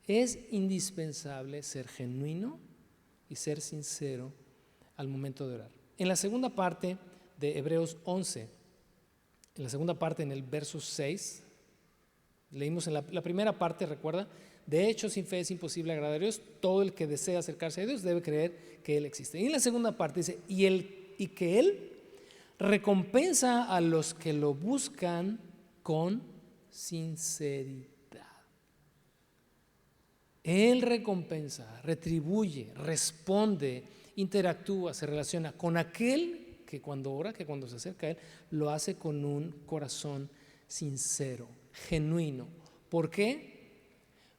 Es indispensable ser genuino y ser sincero al momento de orar. En la segunda parte de Hebreos 11, en la segunda parte, en el verso 6, leímos en la primera parte, recuerda: de hecho, sin fe es imposible agradar a Dios. Todo el que desea acercarse a Dios debe creer que Él existe. Y en la segunda parte dice: y que Él recompensa a los que lo buscan con sinceridad. Él recompensa, retribuye, responde, interactúa, se relaciona con aquel que cuando ora, que cuando se acerca a Él, lo hace con un corazón sincero, genuino. ¿Por qué?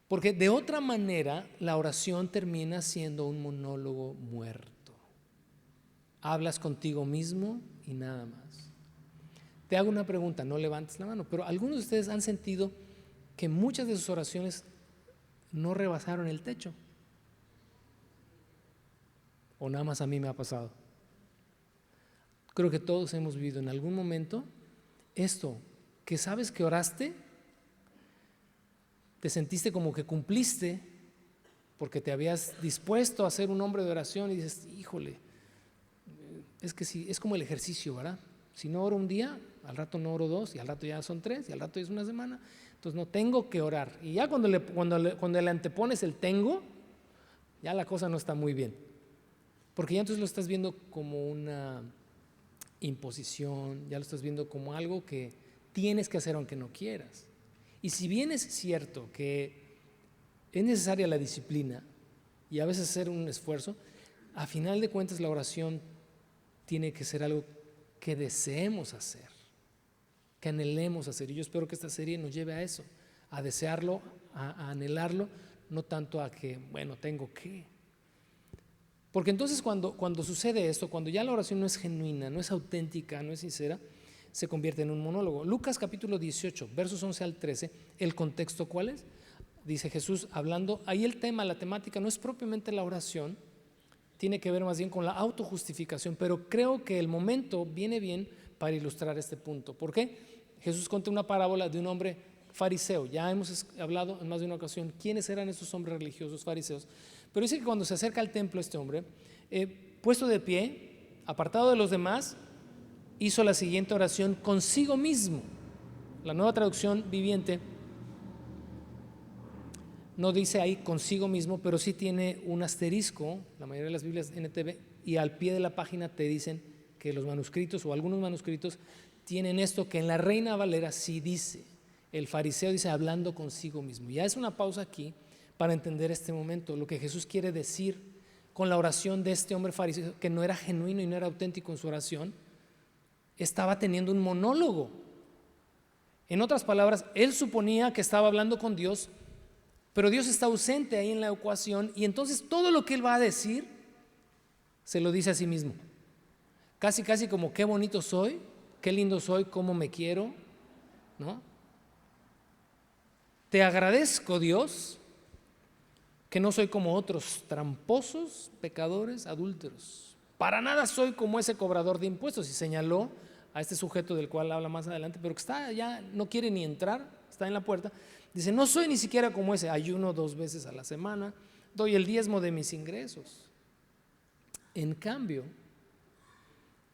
Porque de otra manera la oración termina siendo un monólogo muerto. Hablas contigo mismo y nada más. Te hago una pregunta, no levantes la mano, pero ¿algunos de ustedes han sentido que muchas de sus oraciones no rebasaron el techo? ¿O nada más a mí me ha pasado? Creo que todos hemos vivido en algún momento esto, que sabes que oraste, te sentiste como que cumpliste porque te habías dispuesto a ser un hombre de oración y dices, híjole, es que sí, es como el ejercicio, ¿verdad? Si no oro un día, al rato no oro 2 y al rato ya son 3 y al rato ya es una semana, entonces no tengo que orar. Y ya cuando le antepones el tengo, ya la cosa no está muy bien, porque ya entonces lo estás viendo como una imposición, ya lo estás viendo como algo que tienes que hacer aunque no quieras. Y si bien es cierto que es necesaria la disciplina y a veces hacer un esfuerzo, a final de cuentas la oración tiene que ser algo que deseemos hacer, que anhelemos hacer. Y yo espero que esta serie nos lleve a eso, a desearlo, a anhelarlo, no tanto a que, bueno, tengo que. Porque entonces cuando sucede esto, cuando ya la oración no es genuina, no es auténtica, no es sincera, se convierte en un monólogo. Lucas capítulo 18, versos 11 al 13, ¿el contexto cuál es? Dice Jesús hablando, ahí el tema, la temática no es propiamente la oración, tiene que ver más bien con la autojustificación, pero creo que el momento viene bien para ilustrar este punto. ¿Por qué? Jesús cuenta una parábola de un hombre fariseo. Ya hemos hablado en más de una ocasión quiénes eran esos hombres religiosos fariseos, pero dice que cuando se acerca al templo este hombre, puesto de pie, apartado de los demás, hizo la siguiente oración consigo mismo. La Nueva Traducción Viviente no dice ahí consigo mismo, pero sí tiene un asterisco, la mayoría de las Biblias NTV, y al pie de la página te dicen que los manuscritos o algunos manuscritos tienen esto que en la Reina Valera sí dice, el fariseo dice hablando consigo mismo. Ya es una pausa aquí para entender este momento, lo que Jesús quiere decir con la oración de este hombre fariseo, que no era genuino y no era auténtico en su oración, estaba teniendo un monólogo. En otras palabras, él suponía que estaba hablando con Dios, pero Dios está ausente ahí en la ecuación y entonces todo lo que él va a decir se lo dice a sí mismo. Casi como qué bonito soy, qué lindo soy, cómo me quiero, ¿no? Te agradezco, Dios, que no soy como otros tramposos, pecadores, adúlteros. Para nada soy como ese cobrador de impuestos. Y señaló a este sujeto del cual habla más adelante, pero que está ya, no quiere ni entrar, está en la puerta. Dice, no soy ni siquiera como ese, ayuno 2 veces a la semana, doy el diezmo de mis ingresos. En cambio,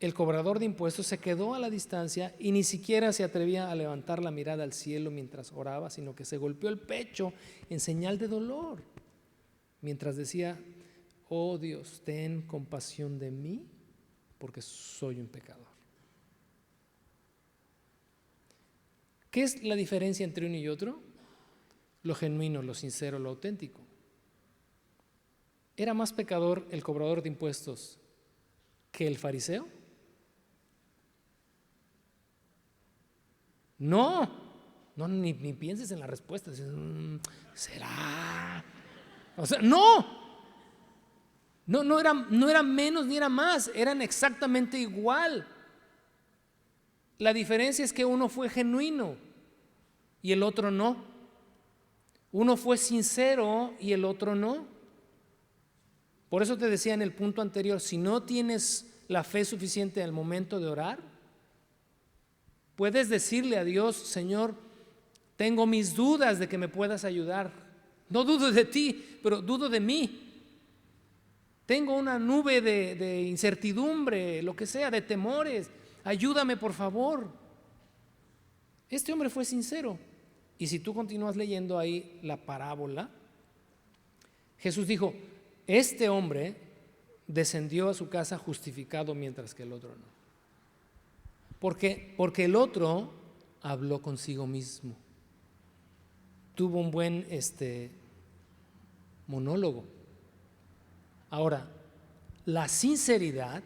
el cobrador de impuestos se quedó a la distancia y ni siquiera se atrevía a levantar la mirada al cielo mientras oraba, sino que se golpeó el pecho en señal de dolor, mientras decía, oh Dios, ten compasión de mí, porque soy un pecador. ¿Qué es la diferencia entre uno y otro? Lo genuino, lo sincero, lo auténtico. ¿Era más pecador el cobrador de impuestos que el fariseo? No, ni pienses en la respuesta. ¿Será? O sea, no era menos ni era más, eran exactamente igual. La diferencia es que uno fue genuino y el otro no. Uno fue sincero y el otro no. Por eso te decía en el punto anterior, si no tienes la fe suficiente al momento de orar, puedes decirle a Dios, Señor, tengo mis dudas de que me puedas ayudar. No dudo de ti, pero dudo de mí. Tengo una nube de incertidumbre, lo que sea, de temores. Ayúdame, por favor. Este hombre fue sincero. Y si tú continúas leyendo ahí la parábola, Jesús dijo, este hombre descendió a su casa justificado mientras que el otro no. Porque el otro habló consigo mismo. Tuvo un buen monólogo. Ahora, la sinceridad,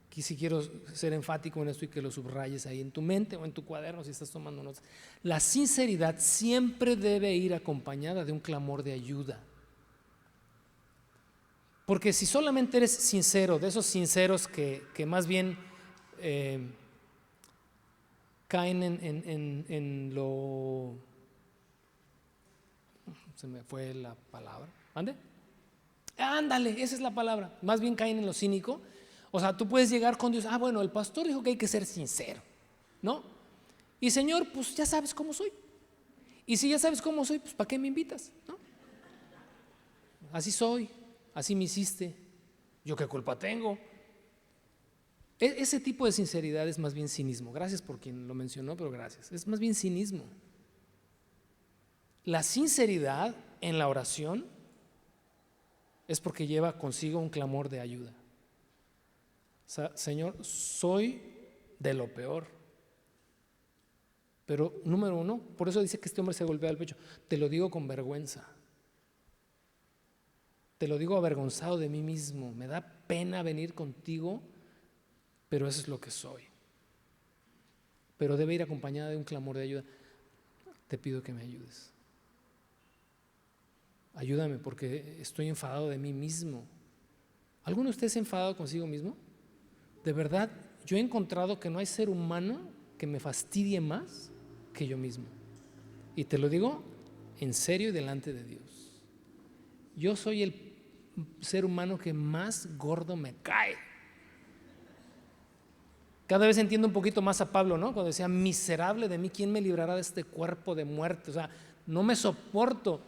aquí sí quiero ser enfático en esto y que lo subrayes ahí en tu mente o en tu cuaderno si estás tomando notas. La sinceridad siempre debe ir acompañada de un clamor de ayuda. Porque si solamente eres sincero, de esos sinceros que más bien caen en lo... Se me fue la palabra. ¿Ande? Ándale, esa es la palabra. Más bien caen en lo cínico. O sea, tú puedes llegar con Dios. Bueno, el pastor dijo que hay que ser sincero, ¿no? Y Señor, pues ya sabes cómo soy. Y si ya sabes cómo soy, pues ¿para qué me invitas? ¿No? Así soy, así me hiciste. ¿Yo qué culpa tengo? Ese tipo de sinceridad es más bien cinismo. Gracias por quien lo mencionó, pero gracias. Es más bien cinismo. La sinceridad en la oración es porque lleva consigo un clamor de ayuda. O sea, Señor, soy de lo peor. Pero número uno, por eso dice que este hombre se golpea el pecho. Te lo digo con vergüenza. Te lo digo avergonzado de mí mismo. Me da pena venir contigo, pero eso es lo que soy. Pero debe ir acompañada de un clamor de ayuda. Te pido que me ayudes. Ayúdame porque estoy enfadado de mí mismo. ¿Alguno de ustedes se ha enfadado consigo mismo? De verdad, yo he encontrado que no hay ser humano que me fastidie más que yo mismo. Y te lo digo en serio y delante de Dios. Yo soy el ser humano que más gordo me cae. Cada vez entiendo un poquito más a Pablo, ¿no? Cuando decía, miserable de mí, ¿quién me librará de este cuerpo de muerte? O sea, no me soporto.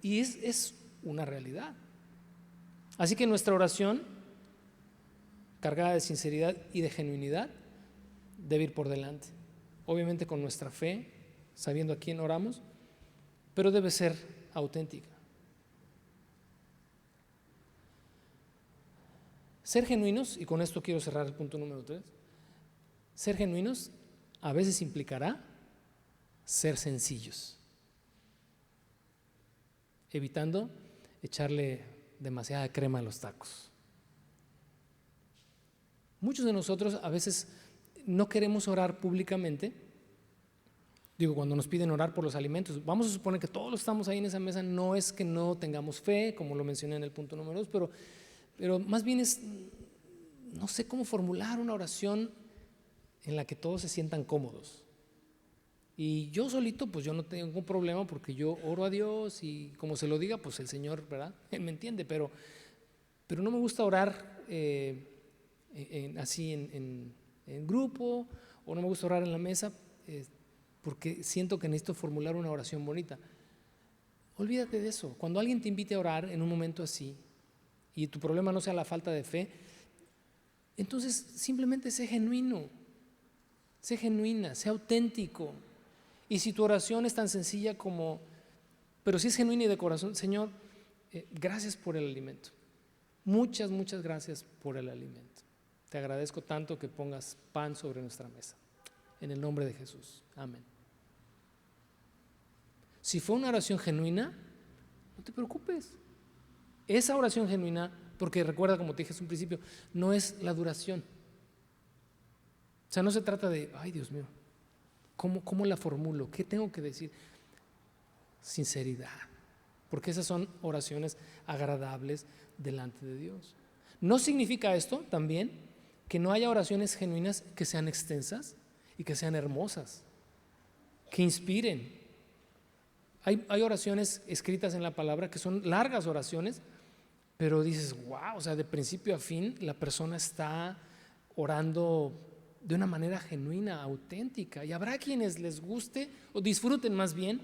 Y es una realidad. Así que nuestra oración, cargada de sinceridad y de genuinidad, debe ir por delante. Obviamente con nuestra fe, sabiendo a quién oramos, pero debe ser auténtica. Ser genuinos, y con esto quiero cerrar el punto número 3, ser genuinos a veces implicará ser sencillos, evitando echarle demasiada crema a los tacos. Muchos de nosotros a veces no queremos orar públicamente. Digo, cuando nos piden orar por los alimentos, vamos a suponer que todos los que estamos ahí en esa mesa, no es que no tengamos fe, como lo mencioné en el punto número 2, pero más bien es, no sé cómo formular una oración en la que todos se sientan cómodos. Y yo solito, pues yo no tengo ningún problema porque yo oro a Dios y como se lo diga, pues el Señor, ¿verdad? Él me entiende, pero no me gusta orar así en grupo, o no me gusta orar en la mesa, porque siento que necesito formular una oración bonita. Olvídate de eso. Cuando alguien te invite a orar en un momento así y tu problema no sea la falta de fe, entonces simplemente sé genuino, sé genuina, sé auténtico. Y si tu oración es tan sencilla como, pero si es genuina y de corazón, Señor, gracias por el alimento. Muchas, muchas gracias por el alimento. Te agradezco tanto que pongas pan sobre nuestra mesa. En el nombre de Jesús. Amén. Si fue una oración genuina, no te preocupes. Esa oración genuina, porque recuerda, como te dije en un principio, no es la duración. O sea, no se trata de, ay Dios mío, ¿cómo la formulo? ¿Qué tengo que decir? Sinceridad, porque esas son oraciones agradables delante de Dios. No significa esto también que no haya oraciones genuinas que sean extensas y que sean hermosas, que inspiren. Hay oraciones escritas en la palabra que son largas oraciones, pero dices, wow, o sea, de principio a fin la persona está orando de una manera genuina, auténtica. Y habrá quienes les guste o disfruten más bien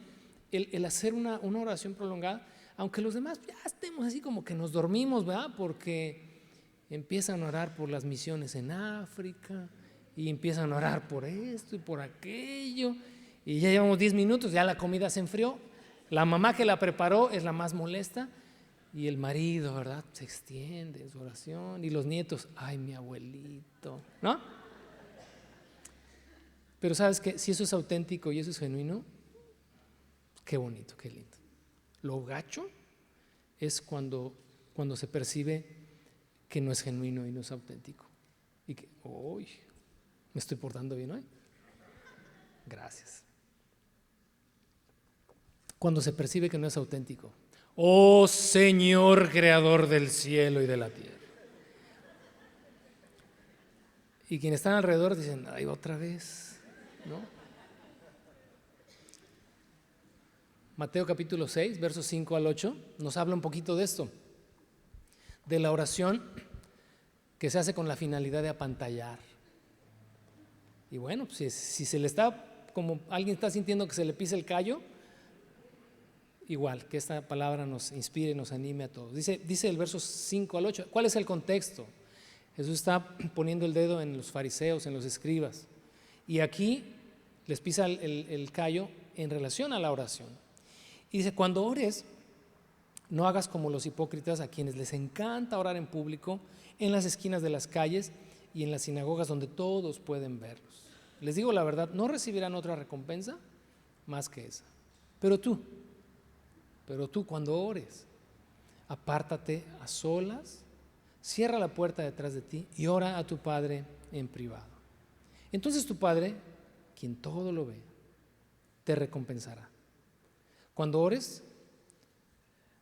el hacer una oración prolongada, aunque los demás ya estemos así como que nos dormimos, ¿verdad? Porque empiezan a orar por las misiones en África y empiezan a orar por esto y por aquello, y ya llevamos 10 minutos, ya la comida se enfrió, la mamá que la preparó es la más molesta y el marido, ¿verdad? Se extiende en su oración y los nietos, ay, mi abuelito, ¿no? Pero sabes que si eso es auténtico y eso es genuino, qué bonito, qué lindo. Lo gacho es cuando se percibe que no es genuino y no es auténtico. Y que, uy, me estoy portando bien hoy. Gracias. Cuando se percibe que no es auténtico. Oh Señor, creador del cielo y de la tierra. Y quienes están alrededor dicen, ay, otra vez, ¿no? Mateo capítulo 6, versos 5 al 8, nos habla un poquito de esto. de la oración que se hace con la finalidad de apantallar. Y bueno, pues si se le está, como alguien está sintiendo que se le pisa el callo, igual, que esta palabra nos inspire y nos anime a todos. Dice el verso 5 al 8, ¿cuál es el contexto? Jesús está poniendo el dedo en los fariseos, en los escribas, y aquí les pisa el callo en relación a la oración. Y dice, cuando ores, no hagas como los hipócritas, a quienes les encanta orar en público, en las esquinas de las calles y en las sinagogas donde todos pueden verlos. Les digo la verdad, no recibirán otra recompensa más que esa. Pero tú cuando ores, apártate a solas, cierra la puerta detrás de ti y ora a tu Padre en privado. Entonces tu Padre, quien todo lo ve, te recompensará. Cuando ores,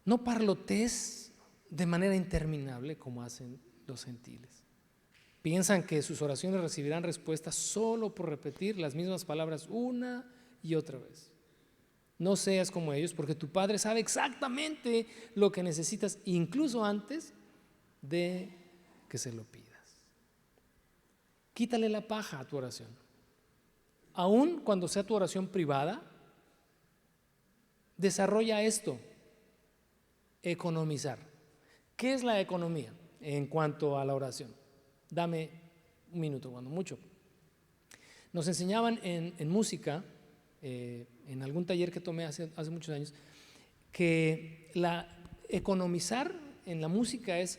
no parlotees de manera interminable como hacen los gentiles. Piensan que sus oraciones recibirán respuesta solo por repetir las mismas palabras una y otra vez. No seas como ellos, porque tu Padre sabe exactamente lo que necesitas, incluso antes de que se lo pidas. Quítale la paja a tu oración. Aun cuando sea tu oración privada, desarrolla esto: economizar. ¿Qué es la economía en cuanto a la oración? Dame un minuto, cuando mucho. Nos enseñaban en música, en algún taller que tomé hace muchos años, que economizar en la música es,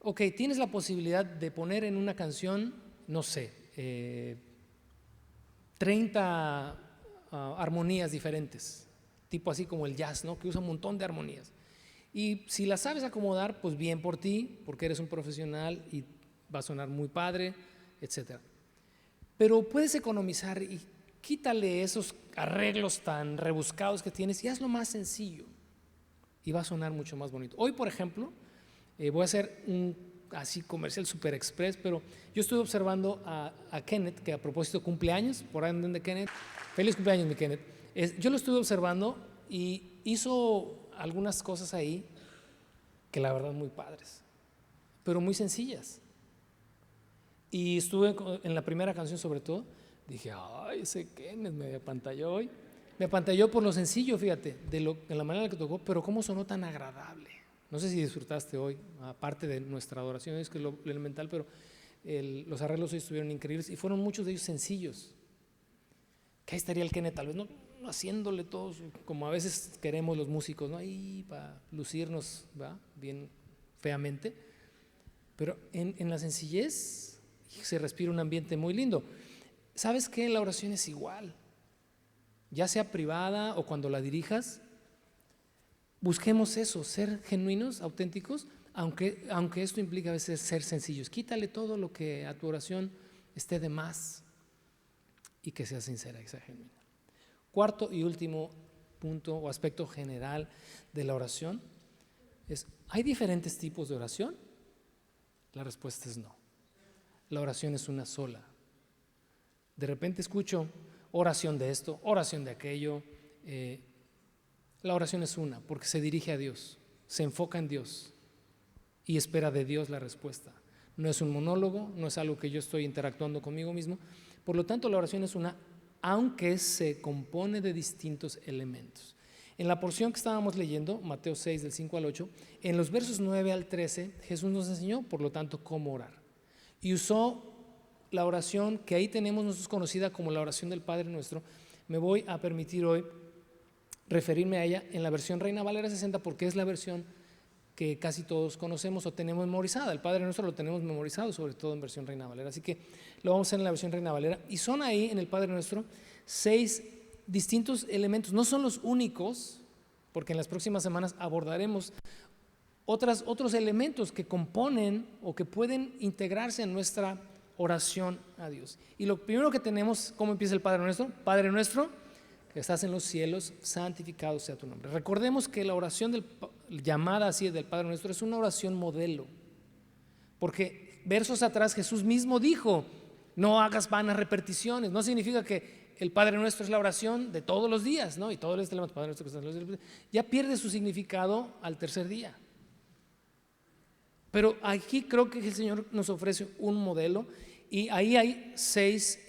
ok, tienes la posibilidad de poner en una canción, no sé, 30 armonías diferentes, tipo así como el jazz, ¿no? Que usa un montón de armonías. Y si las sabes acomodar, pues bien por ti, porque eres un profesional y va a sonar muy padre, etc. Pero puedes economizar y quítale esos arreglos tan rebuscados que tienes y hazlo más sencillo y va a sonar mucho más bonito. Hoy, por ejemplo, voy a hacer un así comercial super express, pero yo estuve observando a Kenneth, que a propósito cumpleaños, por ahí de Kenneth. Feliz cumpleaños, mi Kenneth. Yo lo estuve observando y hizo algunas cosas ahí que la verdad muy padres, pero muy sencillas. Y estuve en la primera canción sobre todo, dije, ay, ese Kenneth me apantalló hoy. Me apantalló por lo sencillo, fíjate, de la manera en la que tocó, pero cómo sonó tan agradable. No sé si disfrutaste hoy, aparte de nuestra adoración, es que lo elemental, pero los arreglos hoy estuvieron increíbles y fueron muchos de ellos sencillos. Que ahí estaría el Kenneth, tal vez no haciéndole todos como a veces queremos los músicos, ¿no? Ahí para lucirnos, ¿va? Bien feamente, pero en la sencillez se respira un ambiente muy lindo. ¿Sabes qué? La oración es igual, ya sea privada o cuando la dirijas. Busquemos eso, ser genuinos, auténticos, aunque esto implica a veces ser sencillos. Quítale todo lo que a tu oración esté de más y que sea sincera y sea genuina. Cuarto y último punto o aspecto general de la oración es, ¿hay diferentes tipos de oración? La respuesta es no. La oración es una sola. De repente escucho oración de esto, oración de aquello. La oración es una, porque se dirige a Dios, se enfoca en Dios y espera de Dios la respuesta. No es un monólogo, no es algo que yo estoy interactuando conmigo mismo. Por lo tanto, la oración es una, aunque se compone de distintos elementos. En la porción que estábamos leyendo, Mateo 6, del 5 al 8, en los versos 9 al 13, Jesús nos enseñó, por lo tanto, cómo orar. Y usó la oración que ahí tenemos nosotros conocida como la oración del Padre Nuestro. Me voy a permitir hoy referirme a ella en la versión Reina Valera 60 porque es la versión que casi todos conocemos o tenemos memorizada. El Padre Nuestro lo tenemos memorizado, sobre todo en versión Reina Valera, así que lo vamos a hacer en la versión Reina Valera. Y son ahí en el Padre Nuestro 6 distintos elementos, no son los únicos, porque en las próximas semanas abordaremos otros elementos que componen o que pueden integrarse en nuestra oración a Dios. Y lo primero que tenemos, ¿cómo empieza el Padre Nuestro? Padre Nuestro que estás en los cielos, santificado sea tu nombre. Recordemos que la oración llamada así del Padre Nuestro es una oración modelo, porque versos atrás Jesús mismo dijo, no hagas vanas repeticiones. No significa que el Padre Nuestro es la oración de todos los días, ¿no? Y todos los días, Padre Nuestro que estás en los cielos, ya pierde su significado al tercer día. Pero aquí creo que el Señor nos ofrece un modelo y ahí hay 6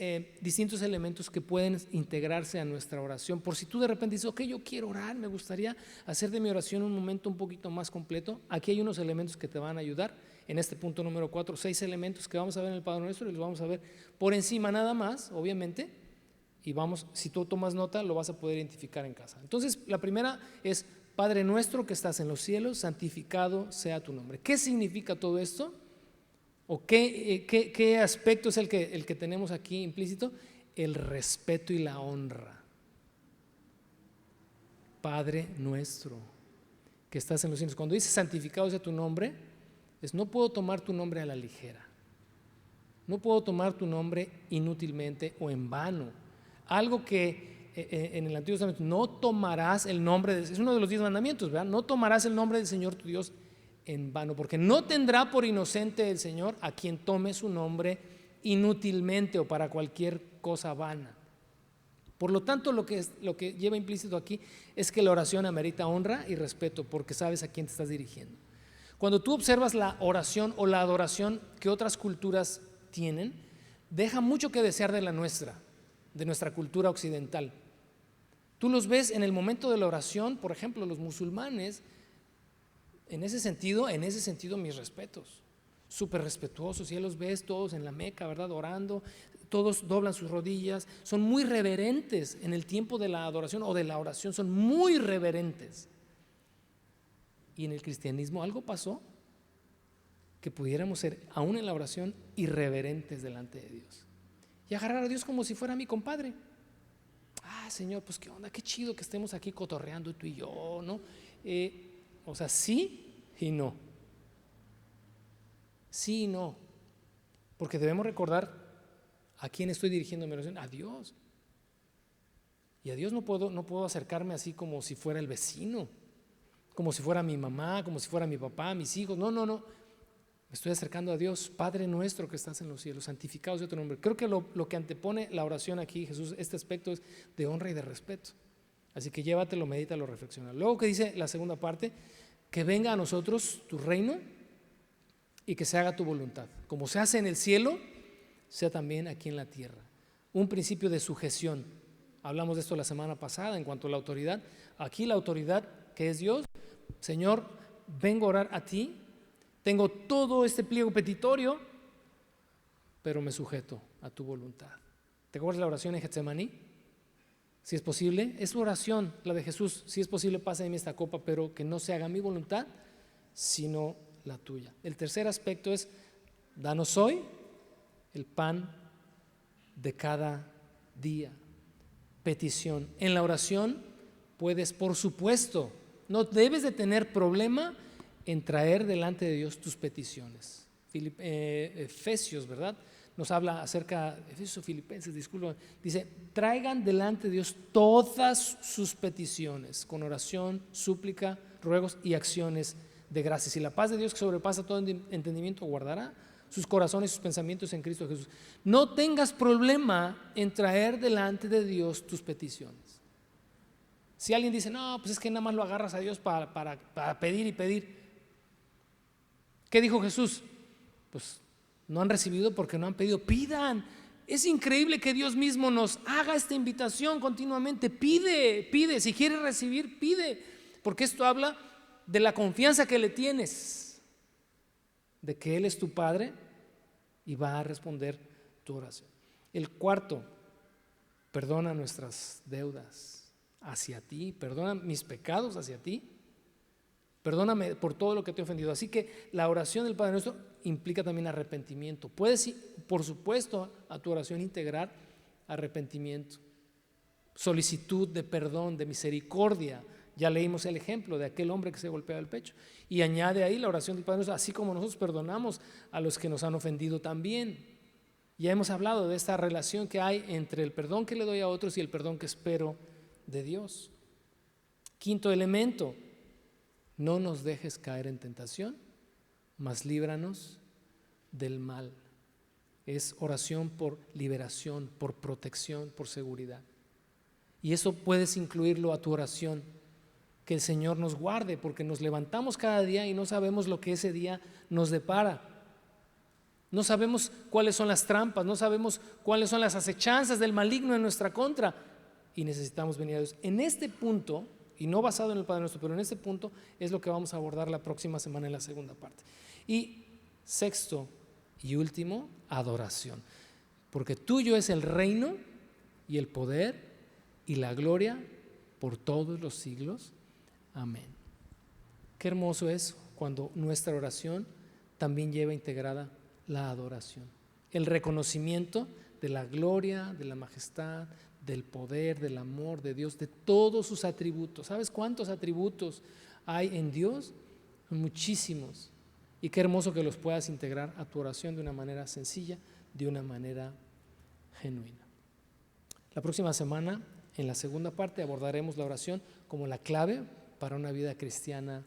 distintos elementos que pueden integrarse a nuestra oración. Por si tú de repente dices, ok, yo quiero orar, me gustaría hacer de mi oración un momento un poquito más completo. Aquí hay unos elementos que te van a ayudar. En este punto número 4, 6 elementos que vamos a ver en el Padre Nuestro y los vamos a ver por encima nada más, obviamente. Y si tú tomas nota, lo vas a poder identificar en casa. Entonces, la primera es: Padre nuestro que estás en los cielos, santificado sea tu nombre. ¿Qué significa todo esto? ¿O qué aspecto es el que tenemos aquí implícito? El respeto y la honra. Padre nuestro que estás en los cielos. Cuando dice santificado sea tu nombre, no puedo tomar tu nombre a la ligera. No puedo tomar tu nombre inútilmente o en vano. Algo que en el Antiguo Testamento, no tomarás el nombre, es uno de los 10 mandamientos, ¿verdad? No tomarás el nombre del Señor tu Dios en vano, porque no tendrá por inocente el Señor a quien tome su nombre inútilmente o para cualquier cosa vana. Por lo tanto, lo que lleva implícito aquí es que la oración amerita honra y respeto, porque sabes a quién te estás dirigiendo. Cuando tú observas la oración o la adoración que otras culturas tienen, deja mucho que desear de nuestra cultura occidental. Tú los ves en el momento de la oración, por ejemplo, los musulmanes. En ese sentido, mis respetos, súper respetuosos. Ya los ves todos en la Meca, ¿verdad? Orando, todos doblan sus rodillas, son muy reverentes en el tiempo de la adoración o de la oración, son muy reverentes. Y en el cristianismo algo pasó que pudiéramos ser, aún en la oración, irreverentes delante de Dios y agarrar a Dios como si fuera mi compadre. Señor, pues qué onda, qué chido que estemos aquí cotorreando tú y yo, ¿no? O sea, sí y no. Sí y no. Porque debemos recordar a quién estoy dirigiendo mi oración: a Dios. Y a Dios no puedo acercarme así como si fuera el vecino, como si fuera mi mamá, como si fuera mi papá, mis hijos. No. Me estoy acercando a Dios. Padre nuestro que estás en los cielos, santificado sea tu nombre. Creo que lo que antepone la oración aquí, Jesús, este aspecto es de honra y de respeto. Así que llévatelo, medítalo, reflexiona. Luego, que dice la segunda parte: que venga a nosotros tu reino y que se haga tu voluntad, como se hace en el cielo, sea también aquí en la tierra. Un principio de sujeción. Hablamos de esto la semana pasada en cuanto a la autoridad. Aquí la autoridad, que es Dios: Señor, vengo a orar a ti, tengo todo este pliego petitorio, pero me sujeto a tu voluntad. ¿Te acuerdas la oración en Getsemaní? Si es posible, es su oración, la de Jesús: si es posible, pase de mí esta copa, pero que no se haga mi voluntad, sino la tuya. El tercer aspecto es: danos hoy el pan de cada día. Petición. En la oración puedes, por supuesto, no debes de tener problema en traer delante de Dios tus peticiones. Efesios, ¿verdad? Nos habla acerca, Efesios o Filipenses, disculpa, dice: traigan delante de Dios todas sus peticiones con oración, súplica, ruegos y acciones de gracias. Y la paz de Dios, que sobrepasa todo entendimiento, guardará sus corazones y sus pensamientos en Cristo Jesús. No tengas problema en traer delante de Dios tus peticiones. Si alguien dice: no, pues es que nada más lo agarras a Dios para pedir y pedir. ¿Qué dijo Jesús? Pues no han recibido porque no han pedido. Pidan. Es increíble que Dios mismo nos haga esta invitación continuamente. Pide. Si quieres recibir, pide. Porque esto habla de la confianza que le tienes, de que Él es tu Padre y va a responder tu oración. El cuarto: perdona nuestras deudas hacia ti, perdona mis pecados hacia ti, perdóname por todo lo que te he ofendido. Así que la oración del Padre Nuestro implica también arrepentimiento. Puedes, por supuesto, a tu oración integrar arrepentimiento, solicitud de perdón, de misericordia. Ya leímos el ejemplo de aquel hombre que se golpeaba el pecho, y añade ahí la oración del Padre Nuestro: así como nosotros perdonamos a los que nos han ofendido también. Ya hemos hablado de esta relación que hay entre el perdón que le doy a otros y el perdón que espero de Dios. Quinto elemento: no nos dejes caer en tentación, mas líbranos del mal. Es oración por liberación, por protección, por seguridad. Y eso puedes incluirlo a tu oración. que el Señor nos guarde, porque nos levantamos cada día y no sabemos lo que ese día nos depara. No sabemos cuáles son las trampas, no sabemos cuáles son las acechanzas del maligno en nuestra contra, y necesitamos venir a Dios. En este punto, y no basado en el Padre Nuestro, pero en este punto es lo que vamos a abordar la próxima semana en la segunda parte. Y sexto y último, adoración. Porque tuyo es el reino y el poder y la gloria por todos los siglos. Amén. Qué hermoso es cuando nuestra oración también lleva integrada la adoración, el reconocimiento de la gloria, de la majestad, del poder, del amor de Dios, de todos sus atributos. ¿Sabes cuántos atributos hay en Dios? Son muchísimos. Y qué hermoso que los puedas integrar a tu oración de una manera sencilla, de una manera genuina. La próxima semana, en la segunda parte, abordaremos la oración como la clave para una vida cristiana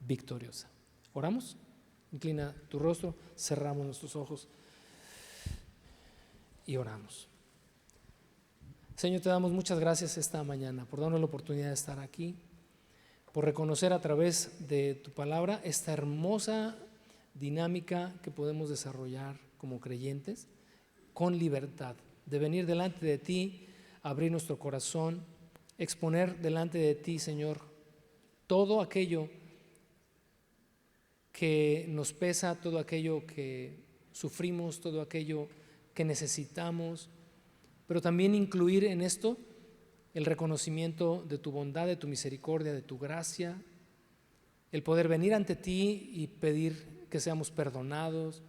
victoriosa. ¿Oramos? Inclina tu rostro, cerramos nuestros ojos y oramos. Señor, te damos muchas gracias esta mañana por darnos la oportunidad de estar aquí, por reconocer a través de tu palabra esta hermosa dinámica que podemos desarrollar como creyentes con libertad, de venir delante de ti, abrir nuestro corazón, exponer delante de ti, Señor, todo aquello que nos pesa, todo aquello que sufrimos, todo aquello que necesitamos, pero también incluir en esto el reconocimiento de tu bondad, de tu misericordia, de tu gracia, el poder venir ante ti y pedir que seamos perdonados.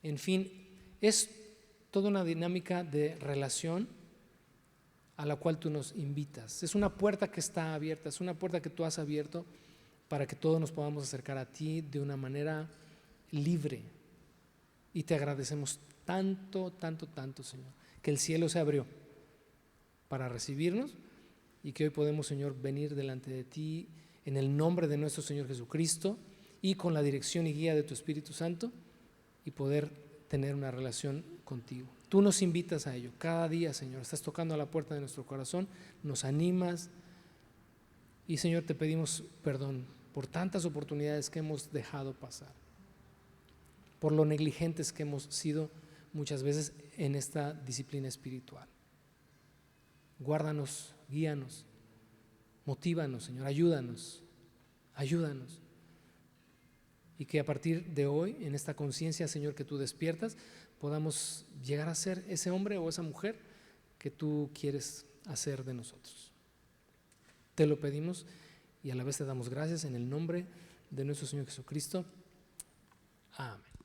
En fin, es toda una dinámica de relación a la cual tú nos invitas. Es una puerta que está abierta, es una puerta que tú has abierto para que todos nos podamos acercar a ti de una manera libre. Y te agradecemos tanto, tanto, tanto, Señor, que el cielo se abrió para recibirnos y que hoy podemos, Señor, venir delante de ti en el nombre de nuestro Señor Jesucristo y con la dirección y guía de tu Espíritu Santo y poder tener una relación contigo. Tú nos invitas a ello cada día, Señor. Estás tocando a la puerta de nuestro corazón, nos animas y, Señor, te pedimos perdón por tantas oportunidades que hemos dejado pasar, por lo negligentes que hemos sido muchas veces en esta disciplina espiritual. Guárdanos, guíanos, motívanos, Señor, ayúdanos. Y que a partir de hoy, en esta conciencia, Señor, que tú despiertas, podamos llegar a ser ese hombre o esa mujer que tú quieres hacer de nosotros. Te lo pedimos y a la vez te damos gracias en el nombre de nuestro Señor Jesucristo. Amén.